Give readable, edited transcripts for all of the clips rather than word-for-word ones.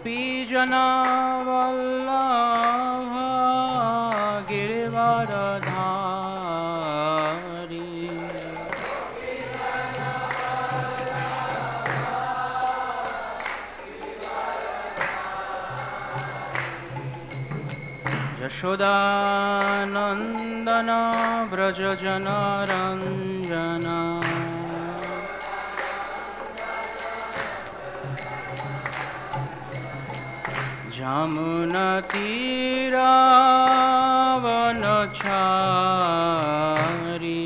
गोपीजनवल्लभा गिरिवरधारी यशोदानन्दन व्रजजनरञ्जन यमुनतीरावनचारी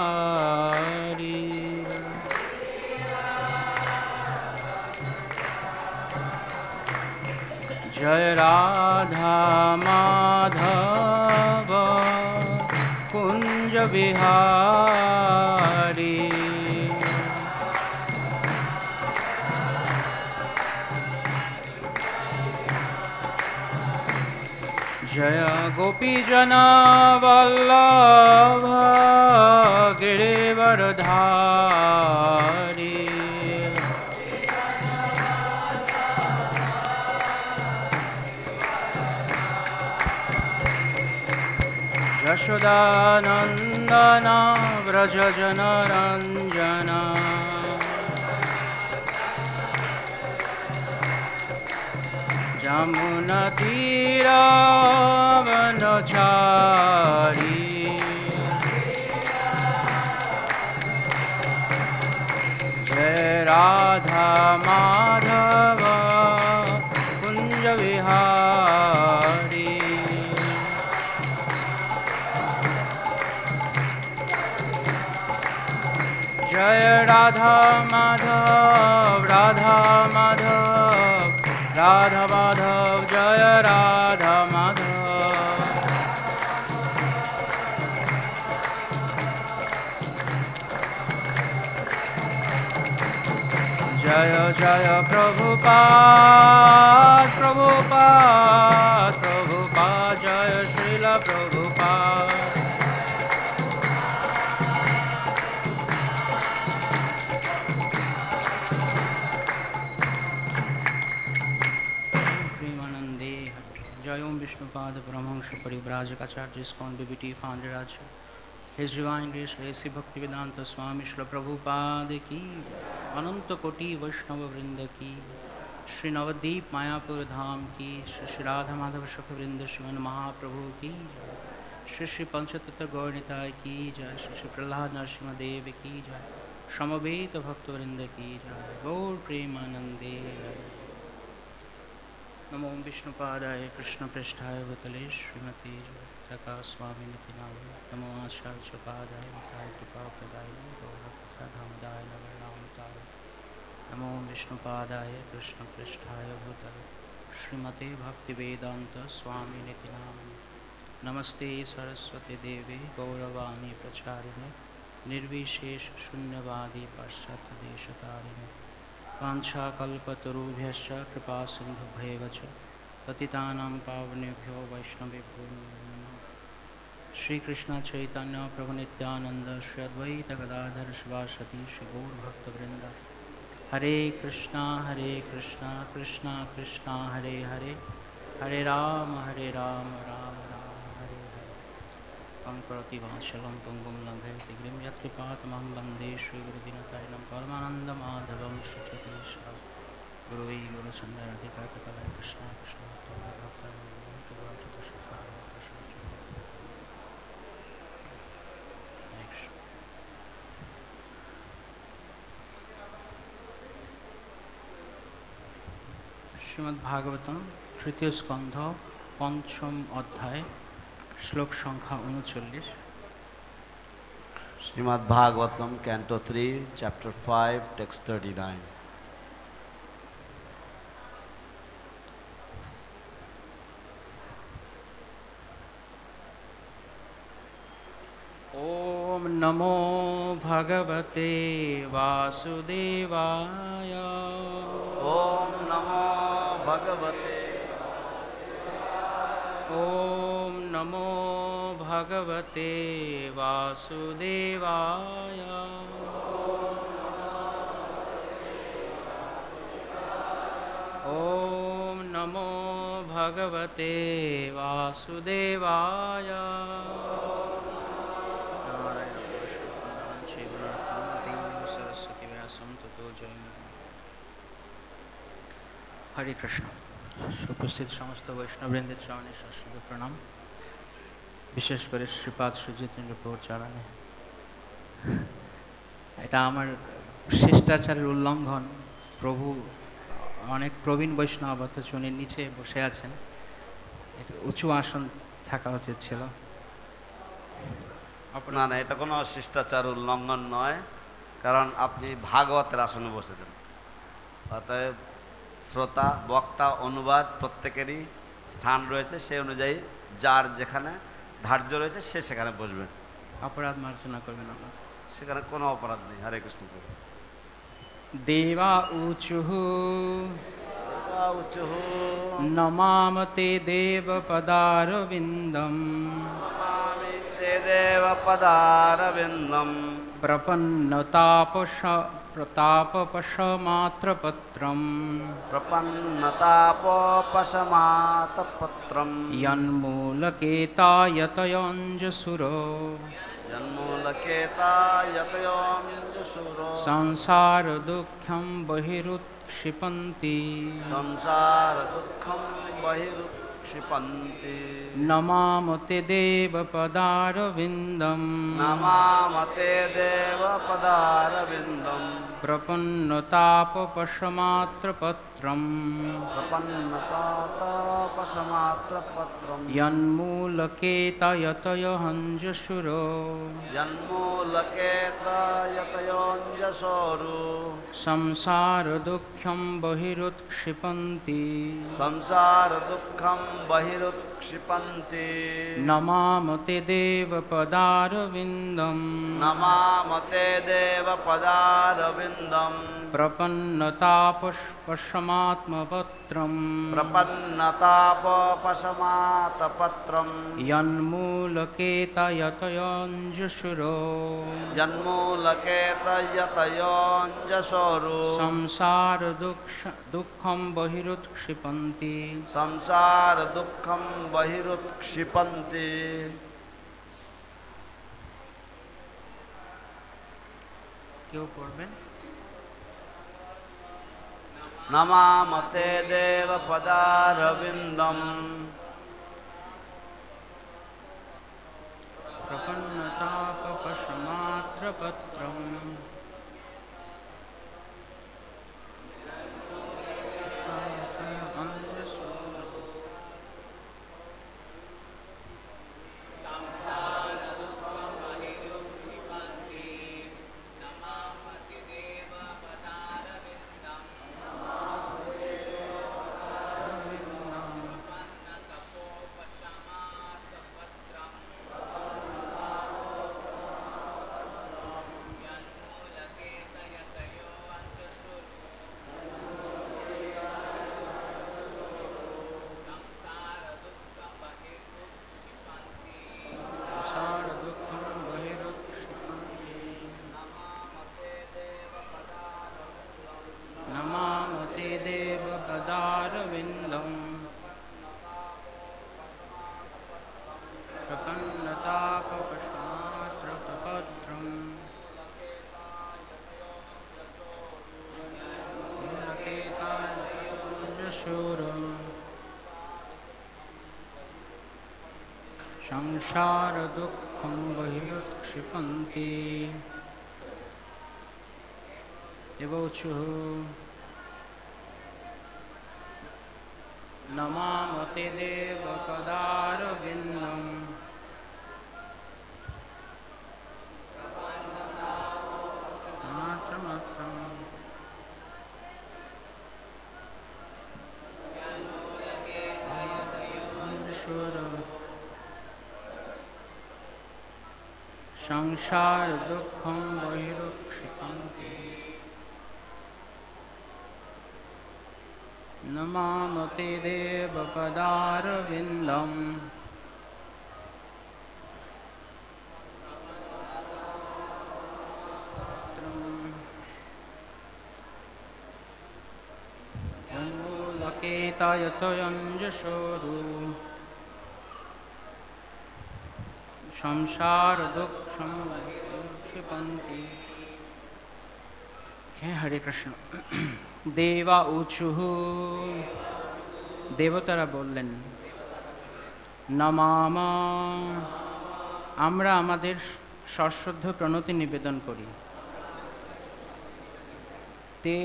यमुनतीरावनचारी जय राधा माधव कुंज बिहारी जय गोपीजनवल्लभ गिरिवरधारी यशोदानन्दन व्रजजनरञ्जन यमुनतीरावनचारी जय राधा माधव कुंज विहारी जय राधा माधव राधा माधव राधा माधव जय राधा माधव जय जय प्रभुपाद प्रभुपाद प्रभुपाद जय श्रील प्रभुपाद Viष्णुपाद परमहंस परिव्राजकाचार्य ISKCON BBT founder acharya His Divine Grace A.C. Bhaktivedanta Swami Srila Prabhupada की अनंत कोटि वैष्णव वृंद की श्री नवद्वीप मायापुर धाम की श्री राधा माधव शख वृंद श्रीमन महाप्रभु की श्री पंचतत्व गौर निताय की जय श्री प्रहलाद नरसिंहदेव की जय समवेत भक्त वृंद की जय गौर प्रेमानंदे नमो विष्णुपादाय कृष्ण पृष्ठाय भूतले श्रीमती सका स्वामी निति नमो आचार्य पादाय मिताय कृपा प्रदाय गौरधामदाय नवनामताय नमो विष्णुपादाय कृष्ण पृष्ठाय भूतले श्रीमते भक्तिवेदांत स्वामी निति नमस्ते सरस्वती देवी गौरवाणी प्रचारिणे निर्विशेष शून्यवादी पाश्चात्य देशतारिणे वाञ्छाकल्पतरुभ्यश्च कृपा सिन्धुभ्येव च पतितानां पावनेभ्यो वैष्णवेभ्यो नमः। श्री कृष्ण चैतन्य प्रभु नित्यानंद श्री अद्वैत गदाधर शिवासती श्री गौर भक्तवृंद हरे कृष्णा कृष्णा कृष्णा हरे हरे हरे राम राम राम हरे हरे पंकरोति वात्सल्यं पुंगुं लंघयति गिरिं यत्कृपातमहं वन्दे श्रीगुरुदीनतारिणं परमानन्दमाधवं श्रीचैतन्येश्वरं गुरुवै गुरुचन्द्राधिकारिकतले कृष्णा कृष्णा श्रीमद् भागवतम तृतीय स्कंध पंचम अध्याय श्लोक संख्या 39 Srimad Bhagavatam Canto 3 Chapter 5 Text 39 Om Namo Bhagavate Vasudevaya Om Namo Bhagavate Om नमो भगवते वासुदेवाय। ॐ नमो भगवते वासुदेवाय। सरस्वती व्यासं ततो जयमुदीरये। हरे कृष्ण। উপস্থিত সমস্ত বৈষ্ণববৃন্দের চরণে সশ্রদ্ধ প্রণাম। বিশেষ করে শ্রীপাদ সুজিতেন্দ্র প্রভুর চরণে। এটা আমার শিষ্টাচারের উল্লঙ্ঘন। প্রভু অনেক প্রবীণ বৈষ্ণব, অথচ উনি নিচে বসে আছেন। একটু উঁচু আসন থাকা উচিত ছিল। না না, এটা কোনো শিষ্টাচার উল্লঙ্ঘন নয়, কারণ আপনি ভাগবতের আসনে বসেছেন। অতএব শ্রোতা, বক্তা, অনুবাদ প্রত্যেকেরই স্থান রয়েছে, সেই অনুযায়ী যার যেখানে ধার্য রয়েছে সে সেখানে বসবেন। অপরাধ মার্জনা করবেন না, সেখানে কোনো অপরাধ নেই। হরে কৃষ্ণ। দেবা উচুঃ নমামতে দেব পদারবিন্দম দেবপদারবিন্দম প্রপন্নতাপশমাত্রপত্রম প্রপন্নতাপশমাত্রপত্রম यन्मूलकेतायतयोऽञ्जसुरो जन्मूलकेतायतयोऽञ्जसुरो संसारदुःखं बहिरुत्क्षिपन्ति संसारदुःखं बहिरुत्क्षिपन्ति नमामते देवपदारविन्दं नमामते देवपदारविन्दं प्रपन्नतापशमात्रपत्रं प्रपन्नतापशमात्रपत्रं यन्मूलकेतायतयोऽञ्जसुरो जन्मूलकेतायतयोऽञ्जसुरो संसारदुःखं बहिरुत्क्षिपन्ति संसारदुःखं बहिरुत्क्षिपन्ति नमामते देवपदारविन्दं नमामते देवपदारविन्दं प्रपन्नतापशमात्मपत्रं प्रपन्नतापशमात्मपत्रं यन्मूलकेतायतयोऽञ्जसुरो जन्मूलकेतायतयोऽञ्जसुरो संसारदुःखं बहिरुत्क्षिपन्ति संसारदुःखं बहिरुत्क्षिपन्ति। কেউ পড়বেন? नमामते देवपदारविन्दं प्रपन्नतापशमात्रपत्रं संसारदुःखं बहिरुत्क्षिपन्ति देवौचुः नमामते देवपदारविन्दं संसार दुःखं बहिरुत्क्षिपन्ति नमामते देवपदारविन्दं তন্মূলকেতায়তয়ঞ্জসোরু সংসার দুঃখম ক্ষিপন্তি। হরে কৃষ্ণ। দেবা উচুহু, দেবতারা বললেন, নমামা, আমরা আমাদের সশ্রদ্ধ প্রণতি নিবেদন করি তে,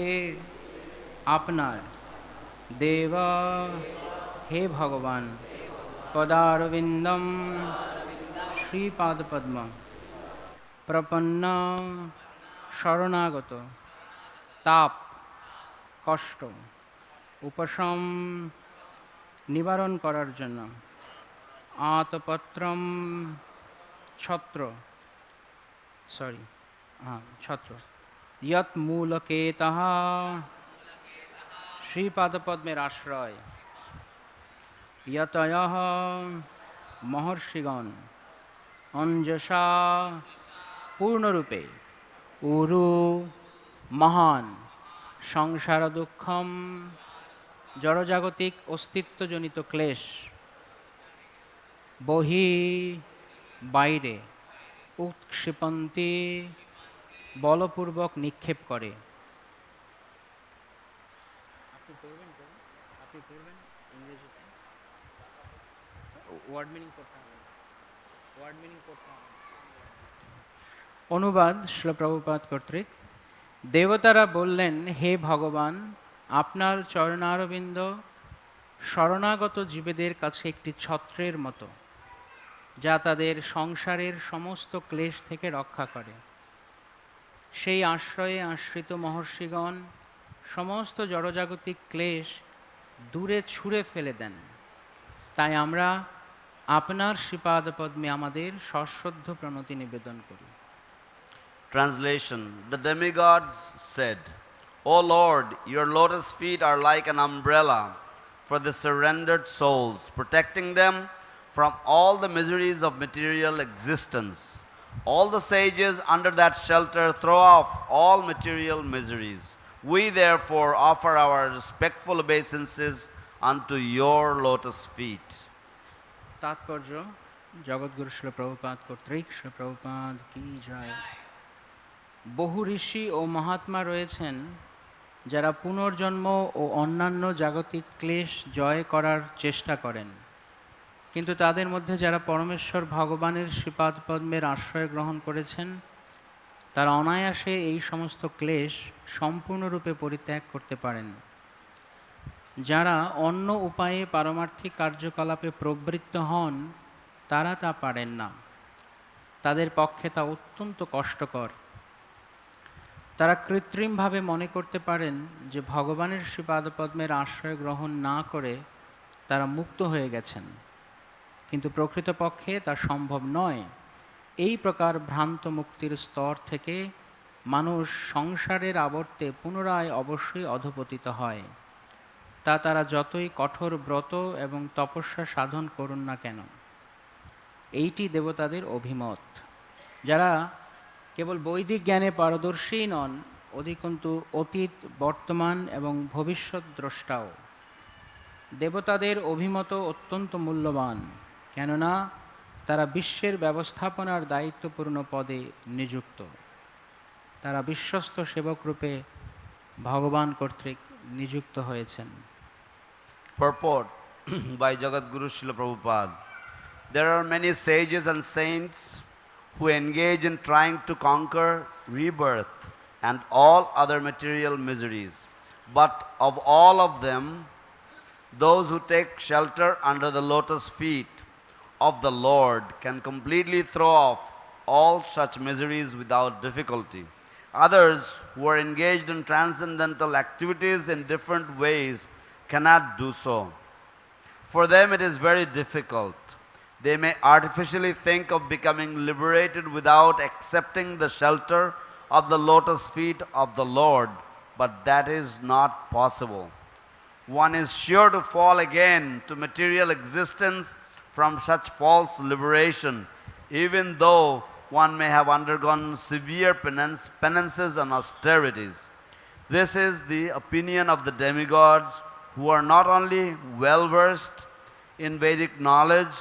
আপনার, দেবা, হে ভগবান, পদারবিন্দম, শ্রীপাদপদ্ম, প্রপন্ন, শরণাগত, তাপ, কষ্ট, উপশম, নিবারণ করার জন্য, আতপত্রম, ছত্র, ছত্র, ইয়ৎ মূলকেতঃ, শ্রীপাদপদ্মের আশ্রয়, ইয়তয়ঃ, মহর্ষিগণ, অঞ্জসা, পূর্ণরূপে, উরু, মহান, সংসার দুঃখম, জড়জাগতিক অস্তিত্বজনিত ক্লেশ, বহি, বাইরে, উৎক্ষিপন্তি, বলপূর্বক নিক্ষেপ করে। অনুবাদ শ্রীল প্রভুপাদ কর্তৃক। দেবতারা বললেন, হে ভগবান, আপনার চরণারবিন্দ শরণাগত জীবেদের কাছে একটি ছত্রের মতো, যা তাদের সংসারের সমস্ত ক্লেশ থেকে রক্ষা করে। সেই আশ্রয়ে আশ্রিত মহর্ষিগণ সমস্ত জড়জাগতিক ক্লেশ দূরে ছুঁড়ে ফেলে দেন। তাই আমরা আপনার শ্রীপাদপদ্মে আমাদের সশ্রদ্ধ প্রণতি নিবেদন করি। Translation: The demigods said, O Lord, your lotus feet are like an umbrella for the surrendered souls, protecting them from all the miseries of material existence. All the sages under that shelter throw off all material miseries. We therefore offer our respectful obeisances unto your lotus feet. তাৎপর্য: জগৎগুরু শ্রীল প্রভুপাদ কর্তৃক, শ্রীল প্রভুপাদ কি জয়। বহু ঋষি ও মহাত্মা রয়েছেন যারা পুনর্জন্ম ও অন্যান্য জাগতিক ক্লেশ জয় করার চেষ্টা করেন, কিন্তু তাদের মধ্যে যারা পরমেশ্বর ভগবানের শ্রীপাদপদ্মের আশ্রয় গ্রহণ করেছেন, তারা অনায়াসে এই সমস্ত ক্লেশ সম্পূর্ণরূপে পরিত্যাগ করতে পারেন। যারা অন্য উপায়ে পারমার্থিক কার্যকলাপে প্রবৃত্ত হন, তারা তা পারেন না। তাদের পক্ষে তা অত্যন্ত কষ্টকর। তারা কৃত্রিমভাবে মনে করতে পারেন যে ভগবানের শ্রীপাদপদ্মের আশ্রয় গ্রহণ না করে তারা মুক্ত হয়ে গেছেন, কিন্তু প্রকৃতপক্ষে তা সম্ভব নয়। এই প্রকার ভ্রান্ত মুক্তির স্তর থেকে মানুষ সংসারের আবর্তে পুনরায় অবশ্যই অধঃপতিত হয়, তা তারা যতই কঠোর ব্রত এবং তপস্যা সাধন করুন না কেন। এইটি দেবতাদের অভিমত, যারা কেবল বৈদিক জ্ঞানে পারদর্শী নন, অধিকন্তু অতীত, বর্তমান এবং ভবিষ্যৎ দ্রষ্টাও। দেবতাদের অভিমত অত্যন্ত মূল্যবান, কেননা তারা বিশ্বের ব্যবস্থাপনার দায়িত্বপূর্ণ পদে নিযুক্ত। তারা বিশ্বস্ত সেবকরূপে ভগবান কর্তৃক নিযুক্ত হয়েছেন। Purport by Jagadguru Srila Prabhupada. There are many sages and saints who engage in trying to conquer rebirth and all other material miseries. But of all of them, those who take shelter under the lotus feet of the Lord can completely throw off all such miseries without difficulty. Others who are engaged in transcendental activities in different ways cannot do so. For them it is very difficult. They may artificially think of becoming liberated without accepting the shelter of the lotus feet of the Lord, but that is not possible. One is sure to fall again to material existence from such false liberation, even though one may have undergone severe penances and austerities. This is the opinion of the demigods, who are not only well versed in Vedic knowledge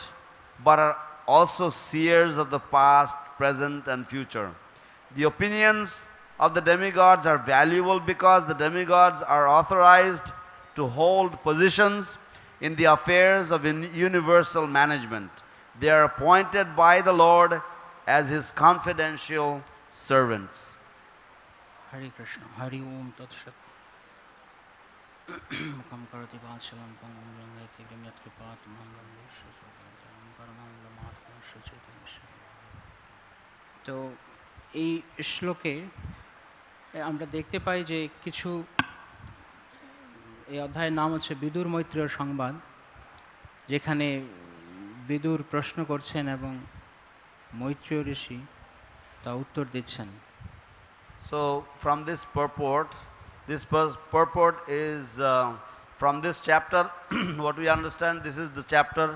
but are also seers of the past, present and future. The opinions of the demigods are valuable because the demigods are authorized to hold positions in the affairs of universal management. They are appointed by the Lord as his confidential servants. Hare Krishna. Hari Om Tat Sat. Mukam karati vachalam pangam langayati grimyat kripat mangam vishya sudhantaram paramangam atmam suchitam shri. তো এই শ্লোকে আমরা দেখতে পাই যে কিছু, এই অধ্যায়ের নাম হচ্ছে বিদুর মৈত্রেয় সংবাদ, যেখানে বিদুর প্রশ্ন করছেন এবং মৈত্রেয় ঋষি তা উত্তর দিচ্ছেন। So from this purport is from this chapter what we understand, this is the chapter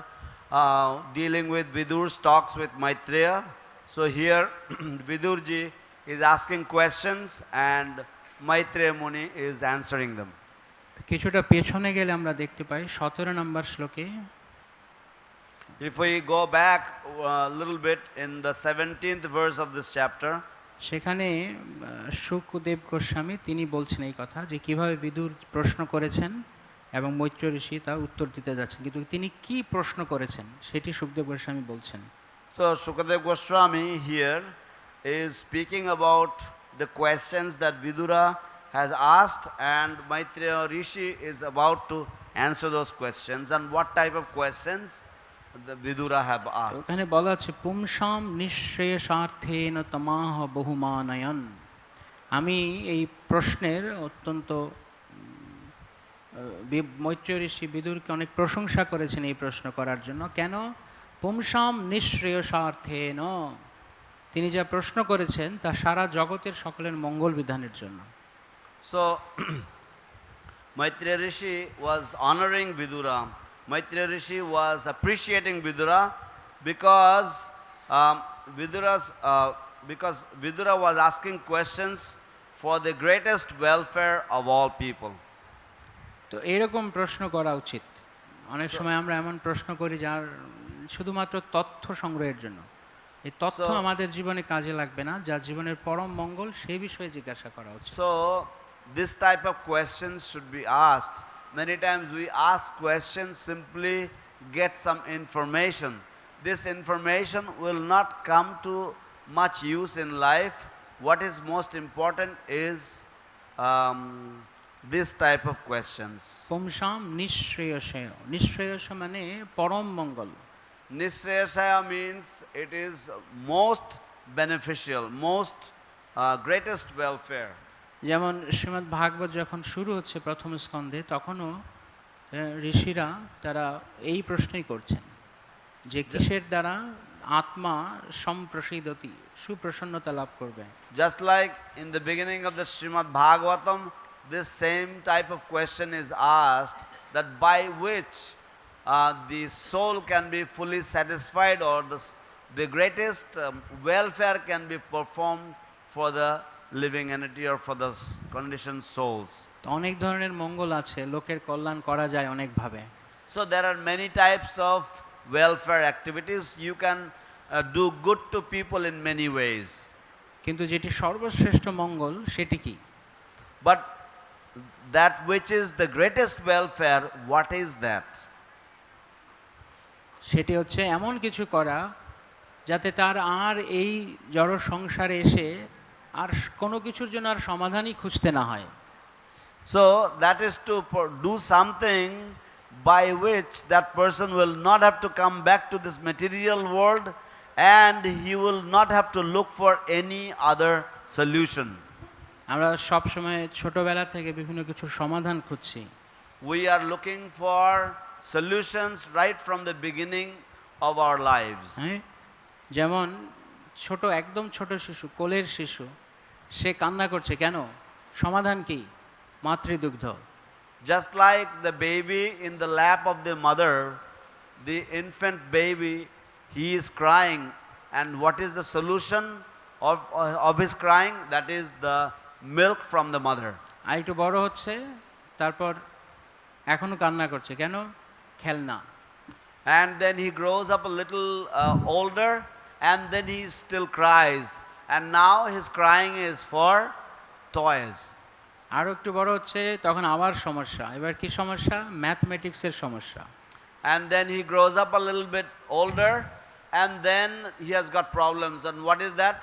dealing with Vidur's talks with Maitreya. So here Vidurji is asking questions and Maitreya Muni is answering them. কিছুটা পেছনে গেলে আমরা দেখতে পাই 17 নম্বর শ্লোকে, if we go back a little bit in the 17th verse of this chapter, সেখানে শুকদেব গোস্বামী তিনি বলছেন এই কথা যে কিভাবে বিদুর প্রশ্ন করেছেন এবং মৈত্রেয় ঋষি তা উত্তর দিতে যাচ্ছেন, কিন্তু তিনি কি প্রশ্ন করেছেন সেটি শুকদেব গোস্বামী বলছেন। So Shukadev Goswami here is speaking about the questions that Vidura has asked, and Maitreya Rishi is about to answer those questions, and what type of questions the Vidura have asked. ওখানে বলা আছে পুংসাম নিঃশ্রেয়সার্থেন তমাহ বহুমানয়ন। আমি এই প্রশ্নের অত্যন্ত মৈত্রেয় ঋষি বিদুরকে অনেক প্রশংসা করেছেন এই প্রশ্ন করার জন্য। কেন? পুংসাম নিঃশ্রেয়সার্থেন, তিনি যা প্রশ্ন করেছেন তা সারা জগতের সকলের মঙ্গল বিধানের জন্য। So Maitreya Rishi was honoring Vidura. Maitreya Rishi was appreciating Vidura because Vidura was asking questions for the greatest welfare of all people. তো এরকম প্রশ্ন করা উচিত। অনেক সময় আমরা এমন প্রশ্ন করি যার শুধুমাত্র তথ্য সংগ্রহের জন্য। এই তথ্য আমাদের জীবনে কাজে লাগবে না, যা জীবনের পরম মঙ্গল সেই বিষয়ে জিজ্ঞাসা করা উচিত। So this type of questions should be asked. Many times we ask questions simply get some information. This information will not come to much use in life. What is most important is this type of questions. পুংসাম নিঃশ্রেয়সায়, নিঃশ্রেয়সায় মানে পরম মঙ্গল। Nishreyasaya means it is most beneficial, most greatest welfare. যেমন শ্রীমদ্ ভাগবত যখন শুরু হচ্ছে প্রথম স্কন্ধে, তখনও ঋষিরা তারা এই প্রশ্নই করছেন যে কিসের দ্বারা আত্মা সম্প্রসিদতি, সুপ্রসন্নতা লাভ করবে। Just like in the beginning of the Srimad Bhagavatam, this same type of question is asked, that by which the soul can be fully satisfied, or the greatest welfare can be performed for the living entity or for the conditioned souls. অনেক ধরনের মঙ্গল আছে, লোকের কল্যাণ করা যায় অনেক ভাবে। So there are many types of welfare activities. You can do good to people in many ways. কিন্তু যেটি সর্বশ্রেষ্ঠ মঙ্গল সেটি কি? But that which is the greatest welfare, what is that? সেটি হচ্ছে এমন কিছু করা যাতে তার আর এই জড় সংসারে এসে আর কোনো কিছুর জন্য আর সমাধানই খুঁজতে না হয়। So that is to do something by which that person will not have to come back to this material world, and he will not have to look for any other solution. আমরা সব সময় ছোটবেলা থেকে বিভিন্ন কিছুর সমাধান খুঁজছি। We are looking for solutions right from the beginning of our lives. যেমন ছোট, একদম ছোট শিশু, কোলের শিশু, সে কান্না করছে কেন? সমাধান কি? মাতৃদুগ্ধ। Just like the baby in the lap of the mother, the infant baby, he is crying, and what is the solution of his crying? That is the milk from the mother. আর একটু বড় হচ্ছে, তারপর এখনো কান্না করছে, কেন? খেলনা। And then he grows up a little older, and then he still cries, and now his crying is for toys. আরও একটু বড় হচ্ছে, তখন আবার সমস্যা। এবার কি সমস্যা? ম্যাথমেটিক্সের সমস্যা। And then he grows up a little bit older, and then he has got problems. And what is that?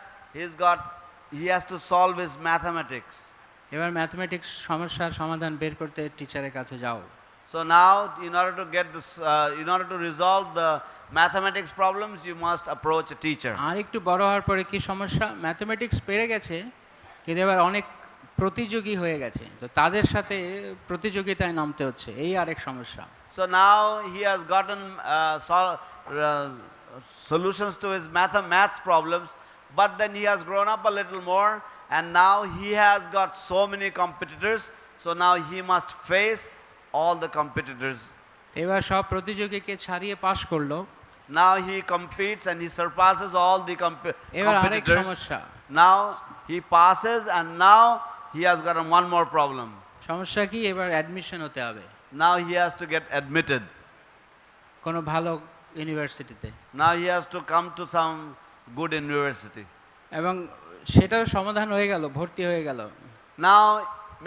He has to solve his mathematics. এবার ম্যাথমেটিক্স সমস্যার সমাধান বের করতে টিচারের কাছে যাও। So now, in order to get this, in order to resolve the mathematics problems, you must approach a teacher. আর একটু বড় হওয়ার পরে কি সমস্যা? ম্যাথমেটিক্স পেরে গেছে, কিন্তু এবার অনেক প্রতিযোগী হয়ে গেছে, তো তাদের সাথে প্রতিযোগিতায় নামতে হচ্ছে, এই আরেক সমস্যা। So now he has gotten solutions to his maths problems, but then he has grown up a little more, and now he has got so many competitors, so now he must face all the competitors. এবার সব প্রতিযোগীকে ছাড়িয়ে পাশ করলো, Now he competes and he surpasses all the এবার আরেক competitors. সমস্যা। Now he passes, and now he has got one more problem. সমস্যা কি? এবার অ্যাডমিশন হতে হবে Now he has to get admitted. কোনো ভালো ইউনিভার্সিটিতে, Now he has to come to some good university. এবং সেটার সমাধান হয়ে গেল, ভর্তি হয়ে গেল। Now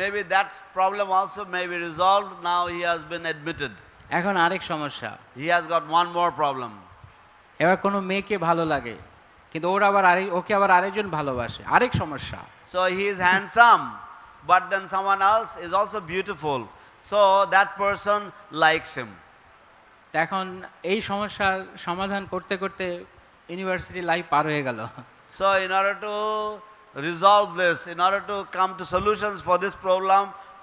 maybe that problem also may be resolved. Now he has been admitted. এখন আরেক সমস্যা, He has got one more problem. এবার কোনো মেয়েকে ভালো লাগে, কিন্তু ওকে আবার আরেকজন ভালোবাসে, আরেক সমস্যা। So he is handsome, but then someone else is also beautiful, so that person likes him. এখন এই সমস্যার সমাধান করতে করতে ইউনিভার্সিটি লাইফ পার হয়ে গেল। So in order to resolve this, in order to come to solutions for this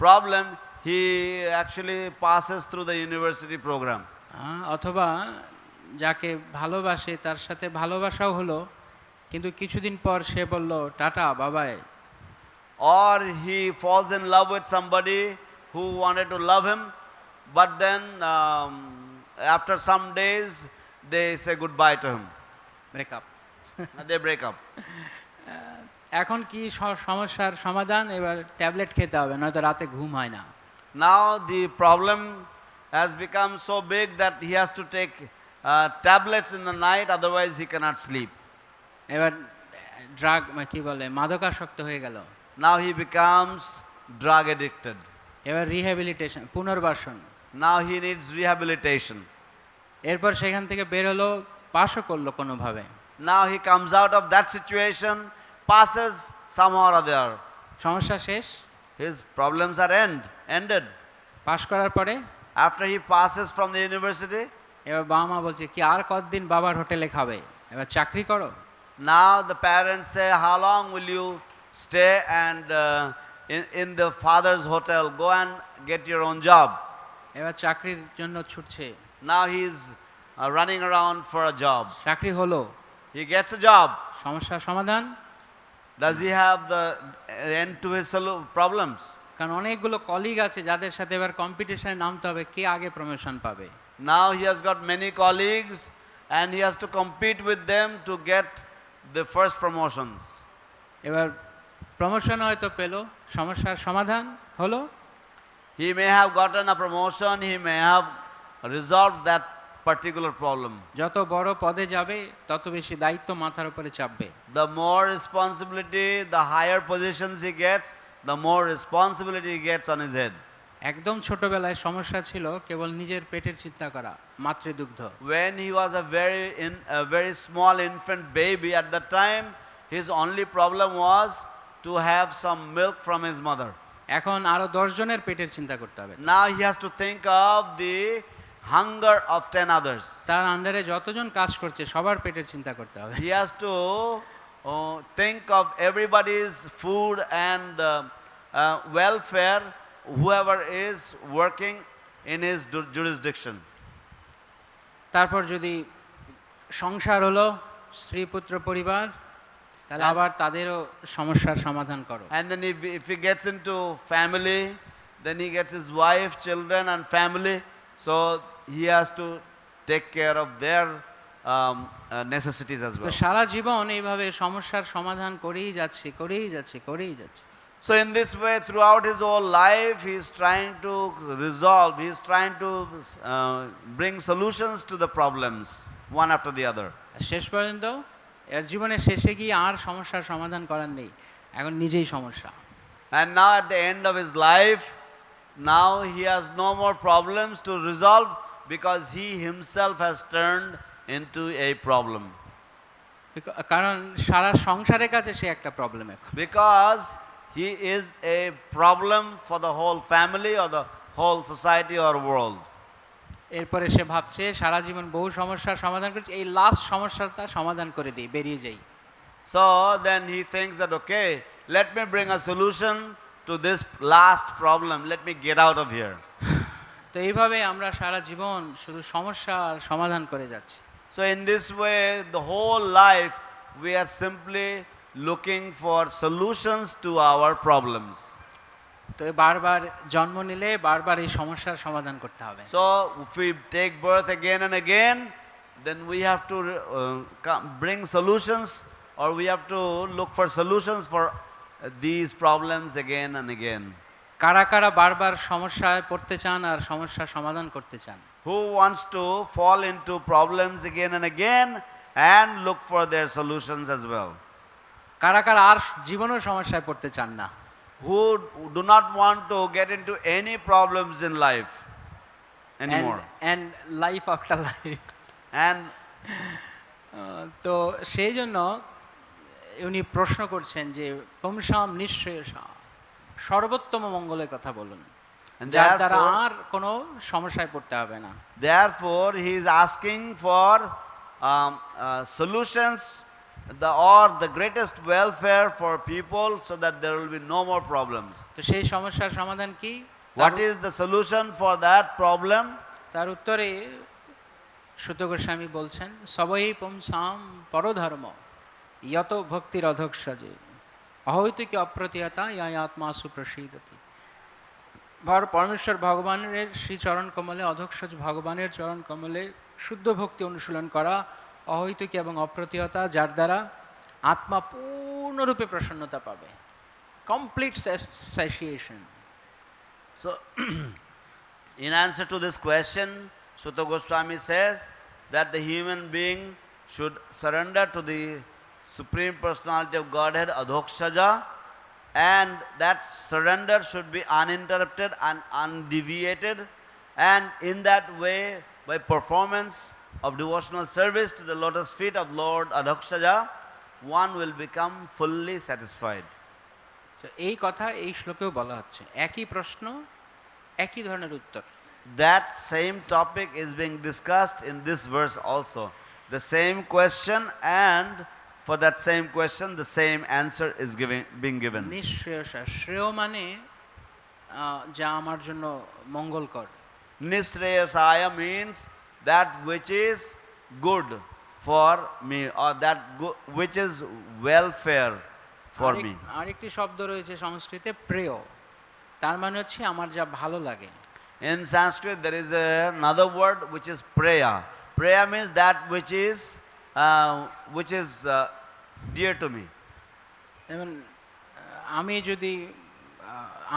problem, he actually passes through the university program. অথবা যাকে ভালোবাসে তার সাথে ভালোবাসাও হলো, কিন্তু কিছুদিন পর সে বলল টাটা বাবাই। Or he falls in love with somebody who wanted to love him, but then after some days they say goodbye to him. Breakup. They break up. এখন কি সমস্যার সমাধান? এবার ট্যাবলেট খেতে হবে, নয়তো রাতে ঘুম হয় না। Now the problem has become so big that he has to take tablets in the night, otherwise he cannot sleep. এবার ড্রাগ কি বলে, মাদকাসক্ত হয়ে গেল। Now he becomes drug addicted. এবার রিহ্যাবিলিটেশন, পুনর্বাসন। Now he needs rehabilitation. এরপর সেখান থেকে বের হলো, পাশও করলো কোনোভাবে। Now he comes out of that situation, passes somehow or other. সমস্যা শেষ, His problems are ended. পাশ করার পরে After he passes from the university, এবার বাবা মা বলছে কি আর কতদিন বাবার হোটেলে খাবে, এবার চাকরি করো। now the parents say, how long will you stay and in the father's hotel? Go and get your own job. এবার চাকরির জন্য ছুটছে। Now he is running around for a job. চাকরি হলো, He gets a job. সমস্যার সমাধান? Does he have the end to his problems? কারণ অনেকগুলো কলিগ আছে যাদের সাথে এবার কম্পিটিশনে নামতে হবে, কে আগে প্রমোশন পাবে। Now he has got many colleagues and he has to compete with them to get the first promotions. এবার প্রমোশন হয়তো পেলো, সমস্যার সমাধান হলো। He may have gotten a promotion, he may have resolved that particular problem. যত বড় পদে যাবে তত বেশি দায়িত্ব মাথার উপরে চাপবে। The more responsibility, the higher positions he gets, the more responsibility he gets on his head. একদম ছোটবেলায় সমস্যা ছিল কেবল নিজের পেটের চিন্তা করা, মাতৃদুগ্ধ। When he was a very small infant baby, at that time his only problem was to have some milk from his mother. এখন আরো 10 জনের পেটের চিন্তা করতে হবে। Now he has to think of the hunger of 10 others. তার আন্ডারে যতজন কাজ করছে সবার পেটের চিন্তা করতে হবে। He has to think of everybody's food and welfare, whoever is working in his jurisdiction. তারপর যদি সংসার হলো, স্ত্রী পুত্র পরিবার, তাহলে আবার তাদেরও সমস্যার সমাধান করো। And then if he gets into family, then he gets his wife, children and family, so he has to take care of their necessities as তো well. সারা জীবন এইভাবে সমস্যার সমাধান করেই যাচ্ছে। So in this way, throughout his whole life, he is trying to resolve, he is trying to bring solutions to the problems, one after the other. শেষ পর্যন্ত এর জীবনের শেষে গিয়ে আর সমস্যার সমাধান করার নেই, এখন নিজেই সমস্যা। And now at the end of his life, now he has no more problems to resolve because he himself has turned into a problem. কারণ সারা সংসারের কাছে সে একটা প্রবলেম এখন। Because he is a problem for the whole family or the whole society or world. এরপরে সে ভাবছে সারা জীবন বহু সমস্যার সমাধান করেছে, এই লাস্ট সমস্যাটা সমাধান করে দিই, বেরিয়ে যাই। So then he thinks that, okay, let me bring a solution to this last problem, let me get out of here. তো এইভাবে আমরা সারা জীবন শুধু সমস্যার সমাধান করে যাচ্ছি। So in this way, the whole life we are simply looking for solutions to our problems. তো বারবার জন্ম নিলে বারবার এই সমস্যার সমাধান করতে হবে। So if we take birth again and again, then we have to bring solutions, or we have to look for solutions for these problems again and again. কারা কারা বারবার সমস্যায় পড়তে চান আর সমস্যার সমাধান করতে চান? Who wants to fall into problems again and again and look for their solutions as well? কারা কারা আর জীবনেও সমস্যায় পড়তে চান না? Who do not want to get into any problems in life anymore? And life after life. And তো সেই জন্য উনি প্রশ্ন করছেন যে পুংসাম নিঃশ্রেয়সা, সর্বোত্তম মঙ্গলের কথা বলুন, যার দ্বারা আর কোনো সমস্যায় পড়তে হবে না। Therefore, he is asking for solutions or the greatest welfare for people so that there will be no more problems. তো সেই সমস্যার সমাধান কি? What is the solution for that problem? তার উত্তরে সুত গোস্বামী বলছেন, সবই পুংসাম পরধর্ম ইয়ত ভক্তির অধোক্ষজে অহৈতুকি অপ্রতিহতা ইয়া আত্মাসু প্রসীদতি। পরমেশ্বর ভগবানের শ্রীচরণ কমলে, অধোক্ষজ ভগবানের চরণ কমলে শুদ্ধ ভক্তি অনুশীলন করা, অহৈতুকি এবং অপ্রতিহতা, যার দ্বারা আত্মা পূর্ণরূপে প্রসন্নতা পাবে, complete satisfaction. So in answer to this question, Sutta Goswami says that the human being should surrender to the Supreme Personality of Godhead, Adhokshaja, and that surrender should be uninterrupted and undeviated, and in that way, by performance of devotional service to the lotus feet of Lord Adhokshaja, one will become fully satisfied. তো এই কথা এই শ্লোকেও বলা হচ্ছে, একই প্রশ্ন একই ধরনের উত্তর। That same topic is being discussed in this verse also. The same question, and for that same question the same answer is being given. নিঃশ্রেয়সা, শ্রেয় মানে যা আমার জন্য মঙ্গলকর। Nishreyasaya means that which is good for me, or that which is welfare for me. আরেকটি শব্দ রয়েছে সংস্কৃতে প্রেয়, তার মানে হচ্ছে আমার যা ভালো লাগে। In Sanskrit there is another word which is preya. Preya means that which is dear to me. যেমন আমি যদি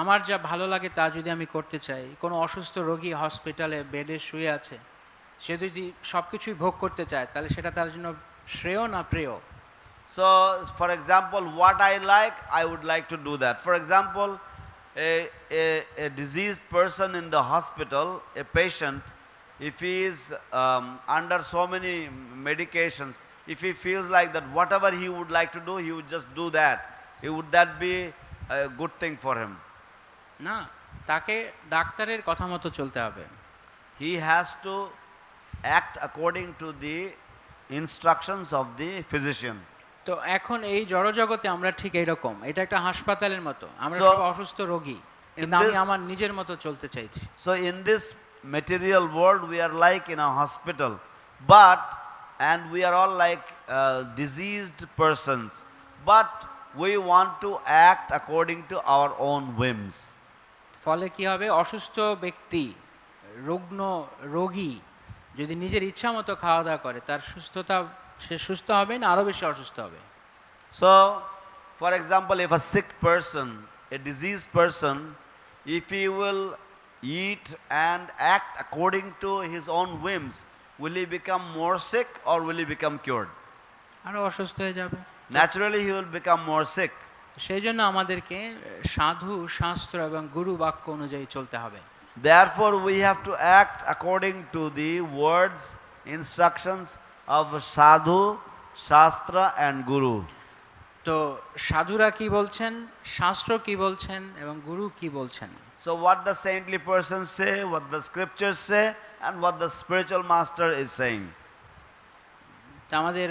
আমার যা ভালো লাগে তা যদি আমি করতে চাই, কোনো অসুস্থ রোগী হসপিটালে বেডে শুয়ে আছে, সে যদি সব কিছুই ভোগ করতে চায়, তাহলে সেটা তার জন্য শ্রেয় না প্রেয়? So for example, what I like, I would like to do that. For example, a diseased person in the hospital, a patient, if he is under so many medications, if he feels like that whatever he would like to do, he would just do that. Would that be a good thing for him? না, তাকে ডাক্তারের কথা মতো চলতে হবে। He has to act according to the instructions of the physician. তো এখন এই জড়জগতে আমরা ঠিক এইরকম, এটা একটা হাসপাতালের মতো, আমরা সব অসুস্থ রোগী, কিন্তু আমি আমার নিজের মতো চলতে চাইছি। So in this material world we are like in a hospital, and we are all like diseased persons, but we want to act according to our own whims. ফলে কি হবে, অসুস্থ ব্যক্তি, রুগ্ন রোগী যদি নিজের ইচ্ছা মতো খাওয়া দাওয়া করে, তার সে সুস্থ হবে না আরো বেশি অসুস্থ হবে। So for example, if a sick person a diseased person, if he will eat and act according to his own whims, will he become more sick or will he become cured? আরো অসুস্থ হয়ে যাবে। Naturally, he will become more sick. সেই জন্য আমাদেরকে সাধু শাস্ত্র এবং গুরু বাক্য অনুযায়ী চলতে হবে। Therefore, we have to act according to the words, instructions of sadhu, shastra and guru. তো সাধুরা কি বলছেন, শাস্ত্র কি বলছেন এবং গুরু কি বলছেন? So what the saintly persons say, what the scriptures say, and what the spiritual master is saying. তা আমাদের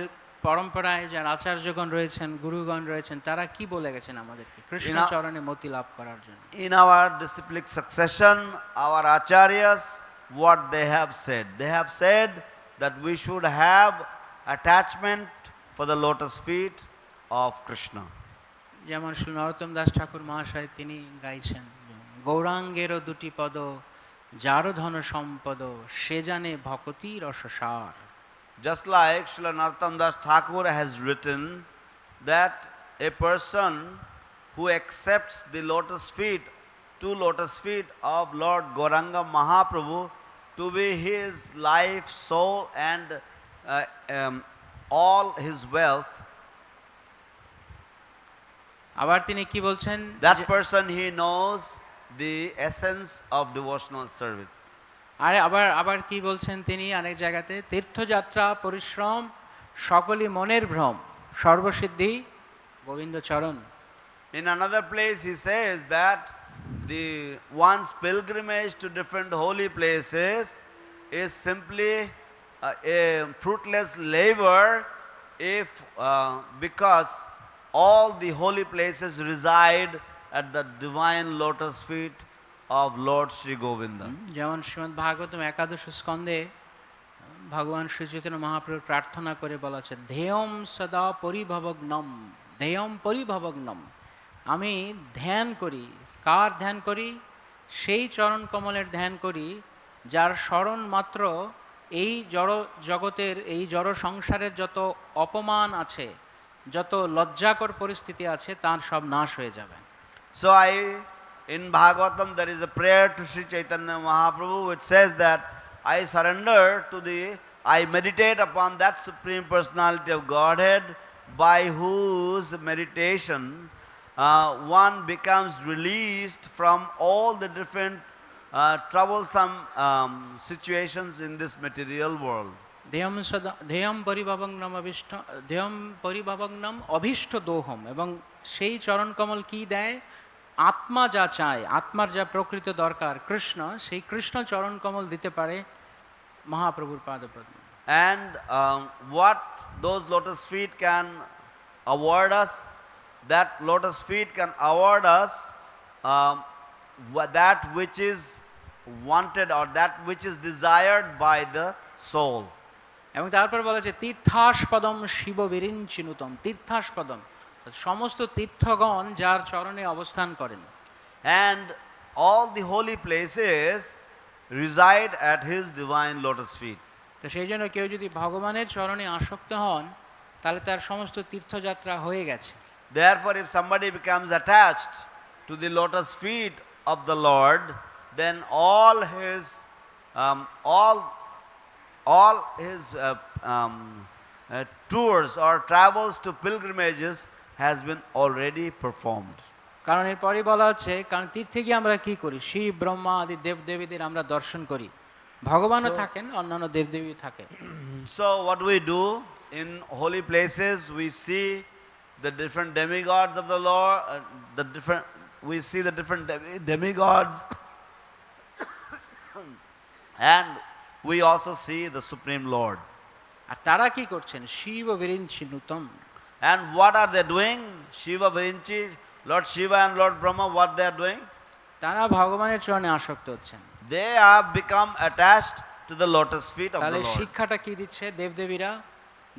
পরম্পরায় যারা আচার্যগণ রয়েছেন, গুরুগণ রয়েছেন, তারা কি বলে গেছেন আমাদেরকে কৃষ্ণ চরণে মতি লাভ করার জন্য? In our disciplic succession, our acharyas, what they have said that we should have attachment for the lotus feet of Krishna. যেমন শ্রী নরোত্তম দাস ঠাকুর মহাশয় তিনি গাইছেন, গৌরাঙ্গেরও দুটি পদ, যার ধন সম্পদ, সে জানে ভকতি রসসার। Just like Srila Narottam Das Thakur has written that a person who accepts the lotus feet, two lotus feet of Lord Gauranga Mahaprabhu to be his life, soul and all his wealth, আবার তিনি কি বলছেন, that person he knows the essence of devotional service. আরে আবার কি বলছেন তিনি অনেক জায়গাতে, তীর্থযাত্রা পরিশ্রম সকলই মনের ভ্রম, সর্বসিদ্ধি গোবিন্দ চরণ। In another place he says that the one's pilgrimage to different holy places is simply a fruitless labor if because all the holy places reside at the divine lotus feet of Lord Sri Govinda. যেমন শ্রীমদ ভাগবতম একাদশ স্কন্ধে ভগবান শ্রী চৈতন্য মহাপ্রভু প্রার্থনা করে বলা আছে, ধ্যেয়ম সদা পরিভবগ্নম, ধ্যেয়ম পরিভবগ্নম। আমি ধ্যান করি, কার ধ্যান করি? সেই চরণ কমলের ধ্যান করি যার স্মরণ মাত্র এই জড় জগতের, এই জড় সংসারের যত অপমান আছে, যত লজ্জাকর পরিস্থিতি আছে, তার সব নাশ হয়ে যাবে। So in Bhagavatam there is a prayer to Sri Chaitanya Mahaprabhu which says that I surrender to I meditate upon that Supreme Personality of Godhead by whose meditation one becomes released from all the different troublesome situations in this material world. ধ্যেয়ম পরিভবগ্নম অভীষ্ট দোহম। এবং সেই চরণ কমল কি দেয়? আত্মা যা চায়, আত্মার যা প্রকৃত দরকার কৃষ্ণ, সেই কৃষ্ণ চরণ কমল দিতে পারে মহাপ্রভুর পাদপদ্ম। And what those lotus feet can award us, that lotus feet can award us that which is wanted or that which is desired by the soul. এবং তারপর বলা আছে তীর্থাস্পদম শিব বিরিঞ্চিনুতম, তীর্থাস্পদম সমস্ত তীর্থগণ যার চরণে অবস্থান করেন। And all the holy places reside at his divine lotus feet. তো সেই জন্য কেউ যদি ভগবানের চরণে আসক্ত হন তাহলে তার সমস্ত তীর্থযাত্রা হয়ে গেছে। Therefore, if somebody becomes attached to the lotus feet of the Lord, then all his tours or travels to pilgrimages has been already performed. কারণ এরপরই বলা হচ্ছে, কারণ তীর্থে গিয়ে আমরা কি করি? শিব ব্রহ্মা আদি দেবদেবীদের আমরা দর্শন করি, ভগবানও থাকেন, অন্যান্য দেবদেবী থাকেন। So what we do in holy places, we see the different demigods of the Lord, we see the different demigods and we also see the Supreme Lord. আর তারা কি করছেন? Shiva বিরিঞ্চিনুতম। And what are they doing? Shiva Virinchi, Lord Shiva and Lord Brahma, what they are doing? তারা ভগবানের চরণে আসক্ত হচ্ছেন। They have become attached to the lotus feet of the তাহলে Lord. শিক্ষাটা কি দিচ্ছে দেবদেবীরা?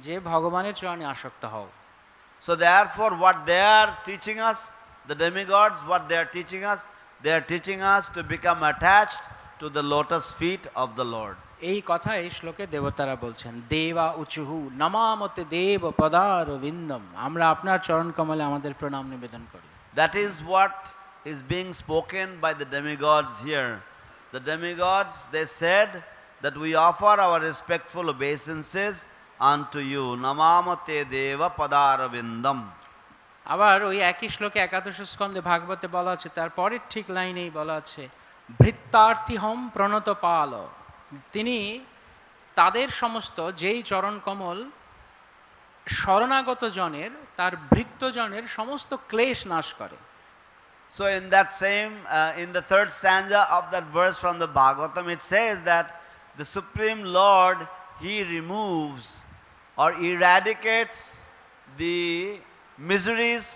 যে ভগবানের চরণে আসক্ত হও। So therefore what they are teaching us, the demigods, what they are teaching us, they are teaching us to become attached to the lotus feet of the Lord. এই কথা এই শ্লোকে দেবতারা বলছেন, দেবা উচুহু নমামতে দেব পদারবিন্দম, আমরা আপনার চরণ কমলে আমাদের প্রণাম নিবেদন করি। That is what is being spoken by the demigods here. The demigods, they said that we offer our respectful obeisances unto you. Namamate deva padaravindam. আবার ওই একই শ্লোকে একাদশ স্কন্ধে ভাগবতে বলা আছে, তার পরের ঠিক লাইনেই বলা আছে, ভৃত্যার্থিহম প্রণত পাল। তিনি তাদের সমস্ত যেই চরণ কমল শরণাগত জনের, তার ভৃত্যজনের সমস্ত ক্লেশ নাশ করে। So in that same, in the third stanza of that verse from the Bhagavatam, it says that the Supreme Lord, He removes or eradicates the miseries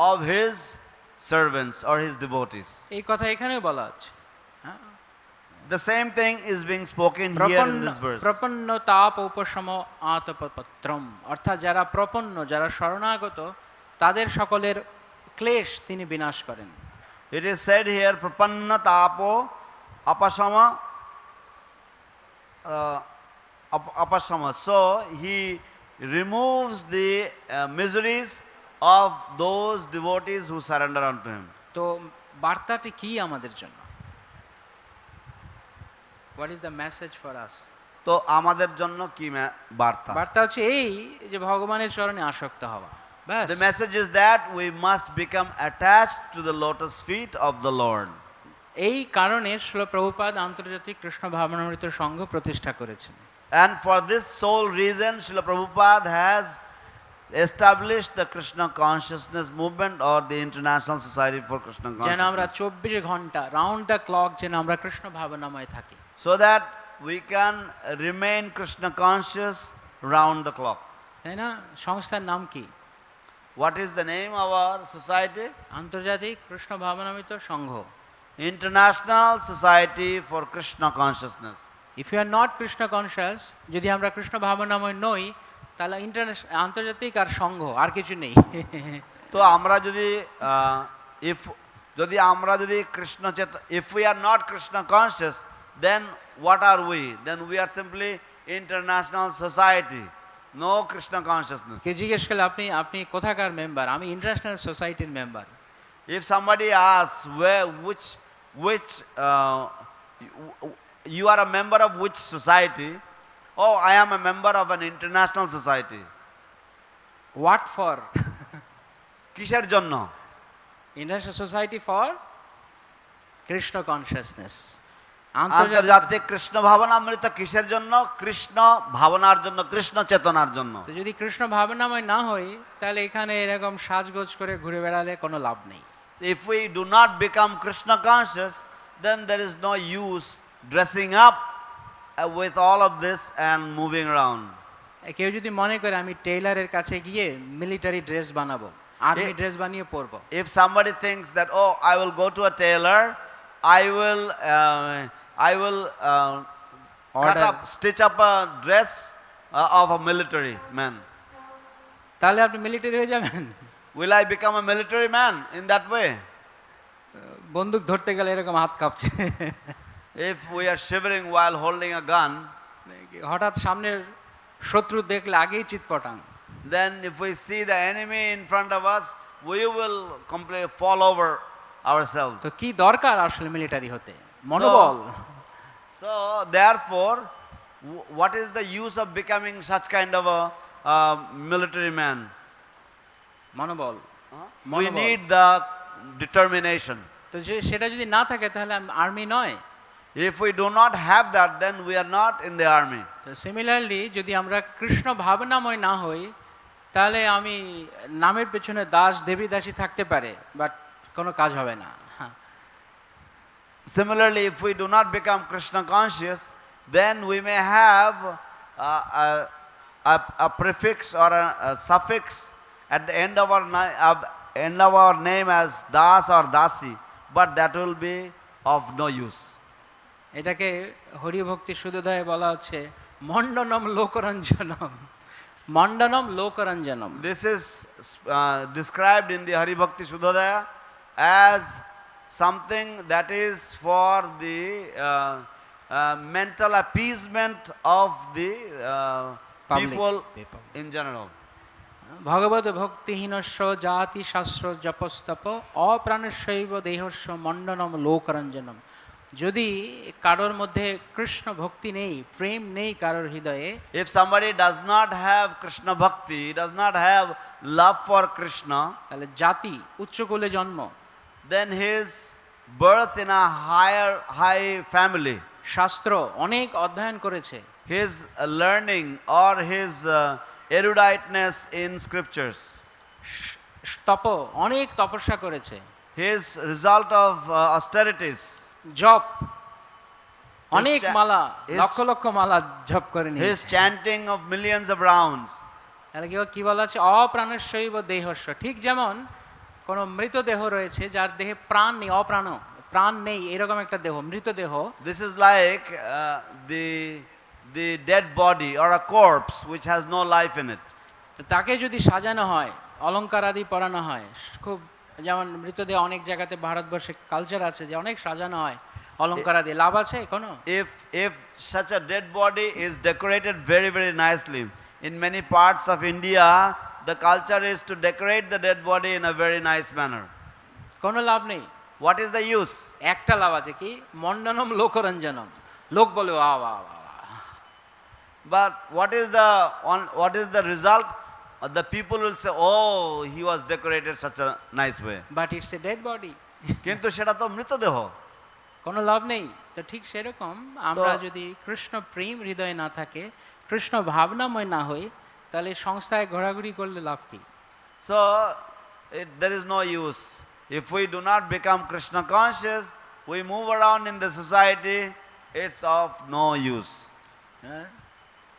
of His servants or His devotees. এই কথা এখানেও বলা আছে। The same thing is being spoken here in this verse. প্রপন্ন তাপ উপশম আতপপত্রম, অর্থাৎ যারা প্রপন্ন, যারা শরণাগত, তাদের সকলের ক্লেশ তিনি বিনাশ করেন। It is said here, prapanna tapo apasama apasama. So he removes the miseries of those devotees who surrender unto him. তো বার্তাটি কি আমাদের জন্য? What is the message for us? তো আমাদের জন্য কি বার্তা? বার্তা হচ্ছে এই যে ভগবানের চরণে আসক্ত হওয়া। ব্যাস। The message is that we must become attached to the lotus feet of the Lord. এই কারণে শ্রীল প্রভুপাদ আন্তর্জাতিক কৃষ্ণ ভাবনামৃত সংঘ প্রতিষ্ঠা করেছেন। And for this sole reason, Srila Prabhupada has established the Krishna Consciousness Movement or the International Society for Krishna যেন Consciousness. আমরা 24 ঘন্টা round the clock যেন আমরা কৃষ্ণ ভাবনাময় থাকি। So that we can remain Krishna conscious round the clock. তাই না? সংস্থার নাম কি? What is the name of our society? আন্তর্জাতিক কৃষ্ণ ভাবনামৃত সংঘ। International Society for Krishna Consciousness. If you are not Krishna conscious, যদি আমরা কৃষ্ণ ভাবনাময় নই, তাহলে আন্তর্জাতিক আর সংঘ আর কিছু নেই। তো আমরা যদি যদি কৃষ্ণ চেতন, if we are not Krishna conscious, then what are we? Then we are simply international society, no Krishna consciousness. কে জিজ্ঞেস করলে আপনি কোথাকার মেম্বার? আমি ইন্টারন্যাশনাল সোসাইটির member. If somebody asks which you are a member of which society? Oh, I am a member of an international society. What for? কিসের জন্য? International society for Krishna consciousness. আন্তর্জাতিক কৃষ্ণ ভাবনামৃত কিসের জন্য? কৃষ্ণ ভাবনার জন্য, কৃষ্ণ চেতনার জন্য। তো যদি কৃষ্ণ ভাবনাময় না হই, তাহলে এখানে এরকম সাজগোজ করে ঘুরে বেড়ালে কোনো লাভ নেই। If we do not become Krishna conscious, then there is no use dressing up with all of this and moving around. কেউ যদি মনে করে আমি টেইলারের কাছে গিয়ে মিলিটারি ড্রেস বানাবো, আর্মি ড্রেস বানিয়ে পরবো। If somebody thinks that, oh, I will go to a tailor, I will stitch up a dress of a military man. তাহলে আপনি মিলিটারি হয়ে যাবেন? Will I become a military man in that way? বন্দুক ধরতে গেলে এরকম হাত কাঁপছে। If we are shivering while holding a gun, হঠাৎ সামনের শত্রু দেখলে আগেই চিৎপটাং। then if we see the enemy in front of us, we will completely fall over ourselves. তো কি দরকার আসলে মিলিটারি হতে? মনোবল। So therefore, what is the use of becoming such kind of a military man? মনোবল। We need the determination. তো সেটা যদি না থাকে তাহলে আর্মি নয়। If we do not have that, then we are not in the army. তো similarly যদি আমরা কৃষ্ণ ভাবনাময় না হই, তাহলে আমি নামের পেছনে দাস দেবী দাসী থাকতে পারে, বাট কোনো কাজ হবে না। Similarly, if we do not become Krishna conscious, then we may have a prefix or a suffix at the end of our name as das or dasi, but that will be of no use. এটাকে হরি ভক্তি সুধোদয়ে বলা হচ্ছে মণ্ডনম লোকরঞ্জনম। মণ্ডনম লোকরঞ্জনম। This is described in the Hari Bhakti Sudhodaya as something that is for the mental appeasement of the people in general. ভগবদ ভক্তিহীনস্য জাতি শাস্ত্র জপস্তপ অপ্রাণস্যৈব দেহস্য মণ্ডনম লোকরঞ্জনম। যদি কারোর মধ্যে কৃষ্ণ ভক্তি নেই, প্রেম নেই কারোর হৃদয়ে, if somebody does not have Krishna bhakti, does not have love for Krishna, তাহলে জাতি উচ্চকুলে জন্ম, then his birth in a high family, শাস্ত্র অনেক অধ্যয়ন করেছে, his learning or his eruditeness in scriptures, তপ অনেক তপস্যা করেছে, his result of austerities, জপ অনেক cha- মালা, his- লক্ষ লক্ষ মালা জপ করে his নিয়েছে, chanting of millions of rounds, তাহলে কি বলা আছে? অপ্রাণস্যৈব দেহস্য। ঠিক যেমন কোন মৃতদেহ রয়েছে যার দেহে প্রাণ নেই, প্রাণ নেই, এরকম একটা দেহ, মৃতদেহ। this is like the dead body or a corpse which has no life in it. তো তাকে যদি সাজানো হয়, অলংকার আদি পরানো হয়, খুব যেমন মৃতদেহ অনেক জায়গাতে ভারতবর্ষে কালচার আছে যে অনেক সাজানো হয় অলংকার আদি, লাভ আছে কোনো? If such a dead body is decorated very very nicely, in many parts of India the culture is to decorate the dead body in a very nice manner. কোনো লাভ নেই। What is the use? একটা লাভ আছে, কি? মণ্ডনম লোকরঞ্জনম, লোক বলে ওয়া ওয়া ওয়া। But what is the result? The people will say, oh, he was decorated such a nice way. But it's a dead body. কিন্তু সেটা তো মৃতদেহ। কোনো লাভ নেই। তো ঠিক সেরকম আমরা যদি কৃষ্ণ প্রেম হৃদয়ে না থাকে, কৃষ্ণ ভাবনাময় না হই, তাহলে সংস্থায় ঘোরাঘুরি করলে লাভ কি? So there is no use. If we do not become Krishna conscious, we move around in the society, it's of no use.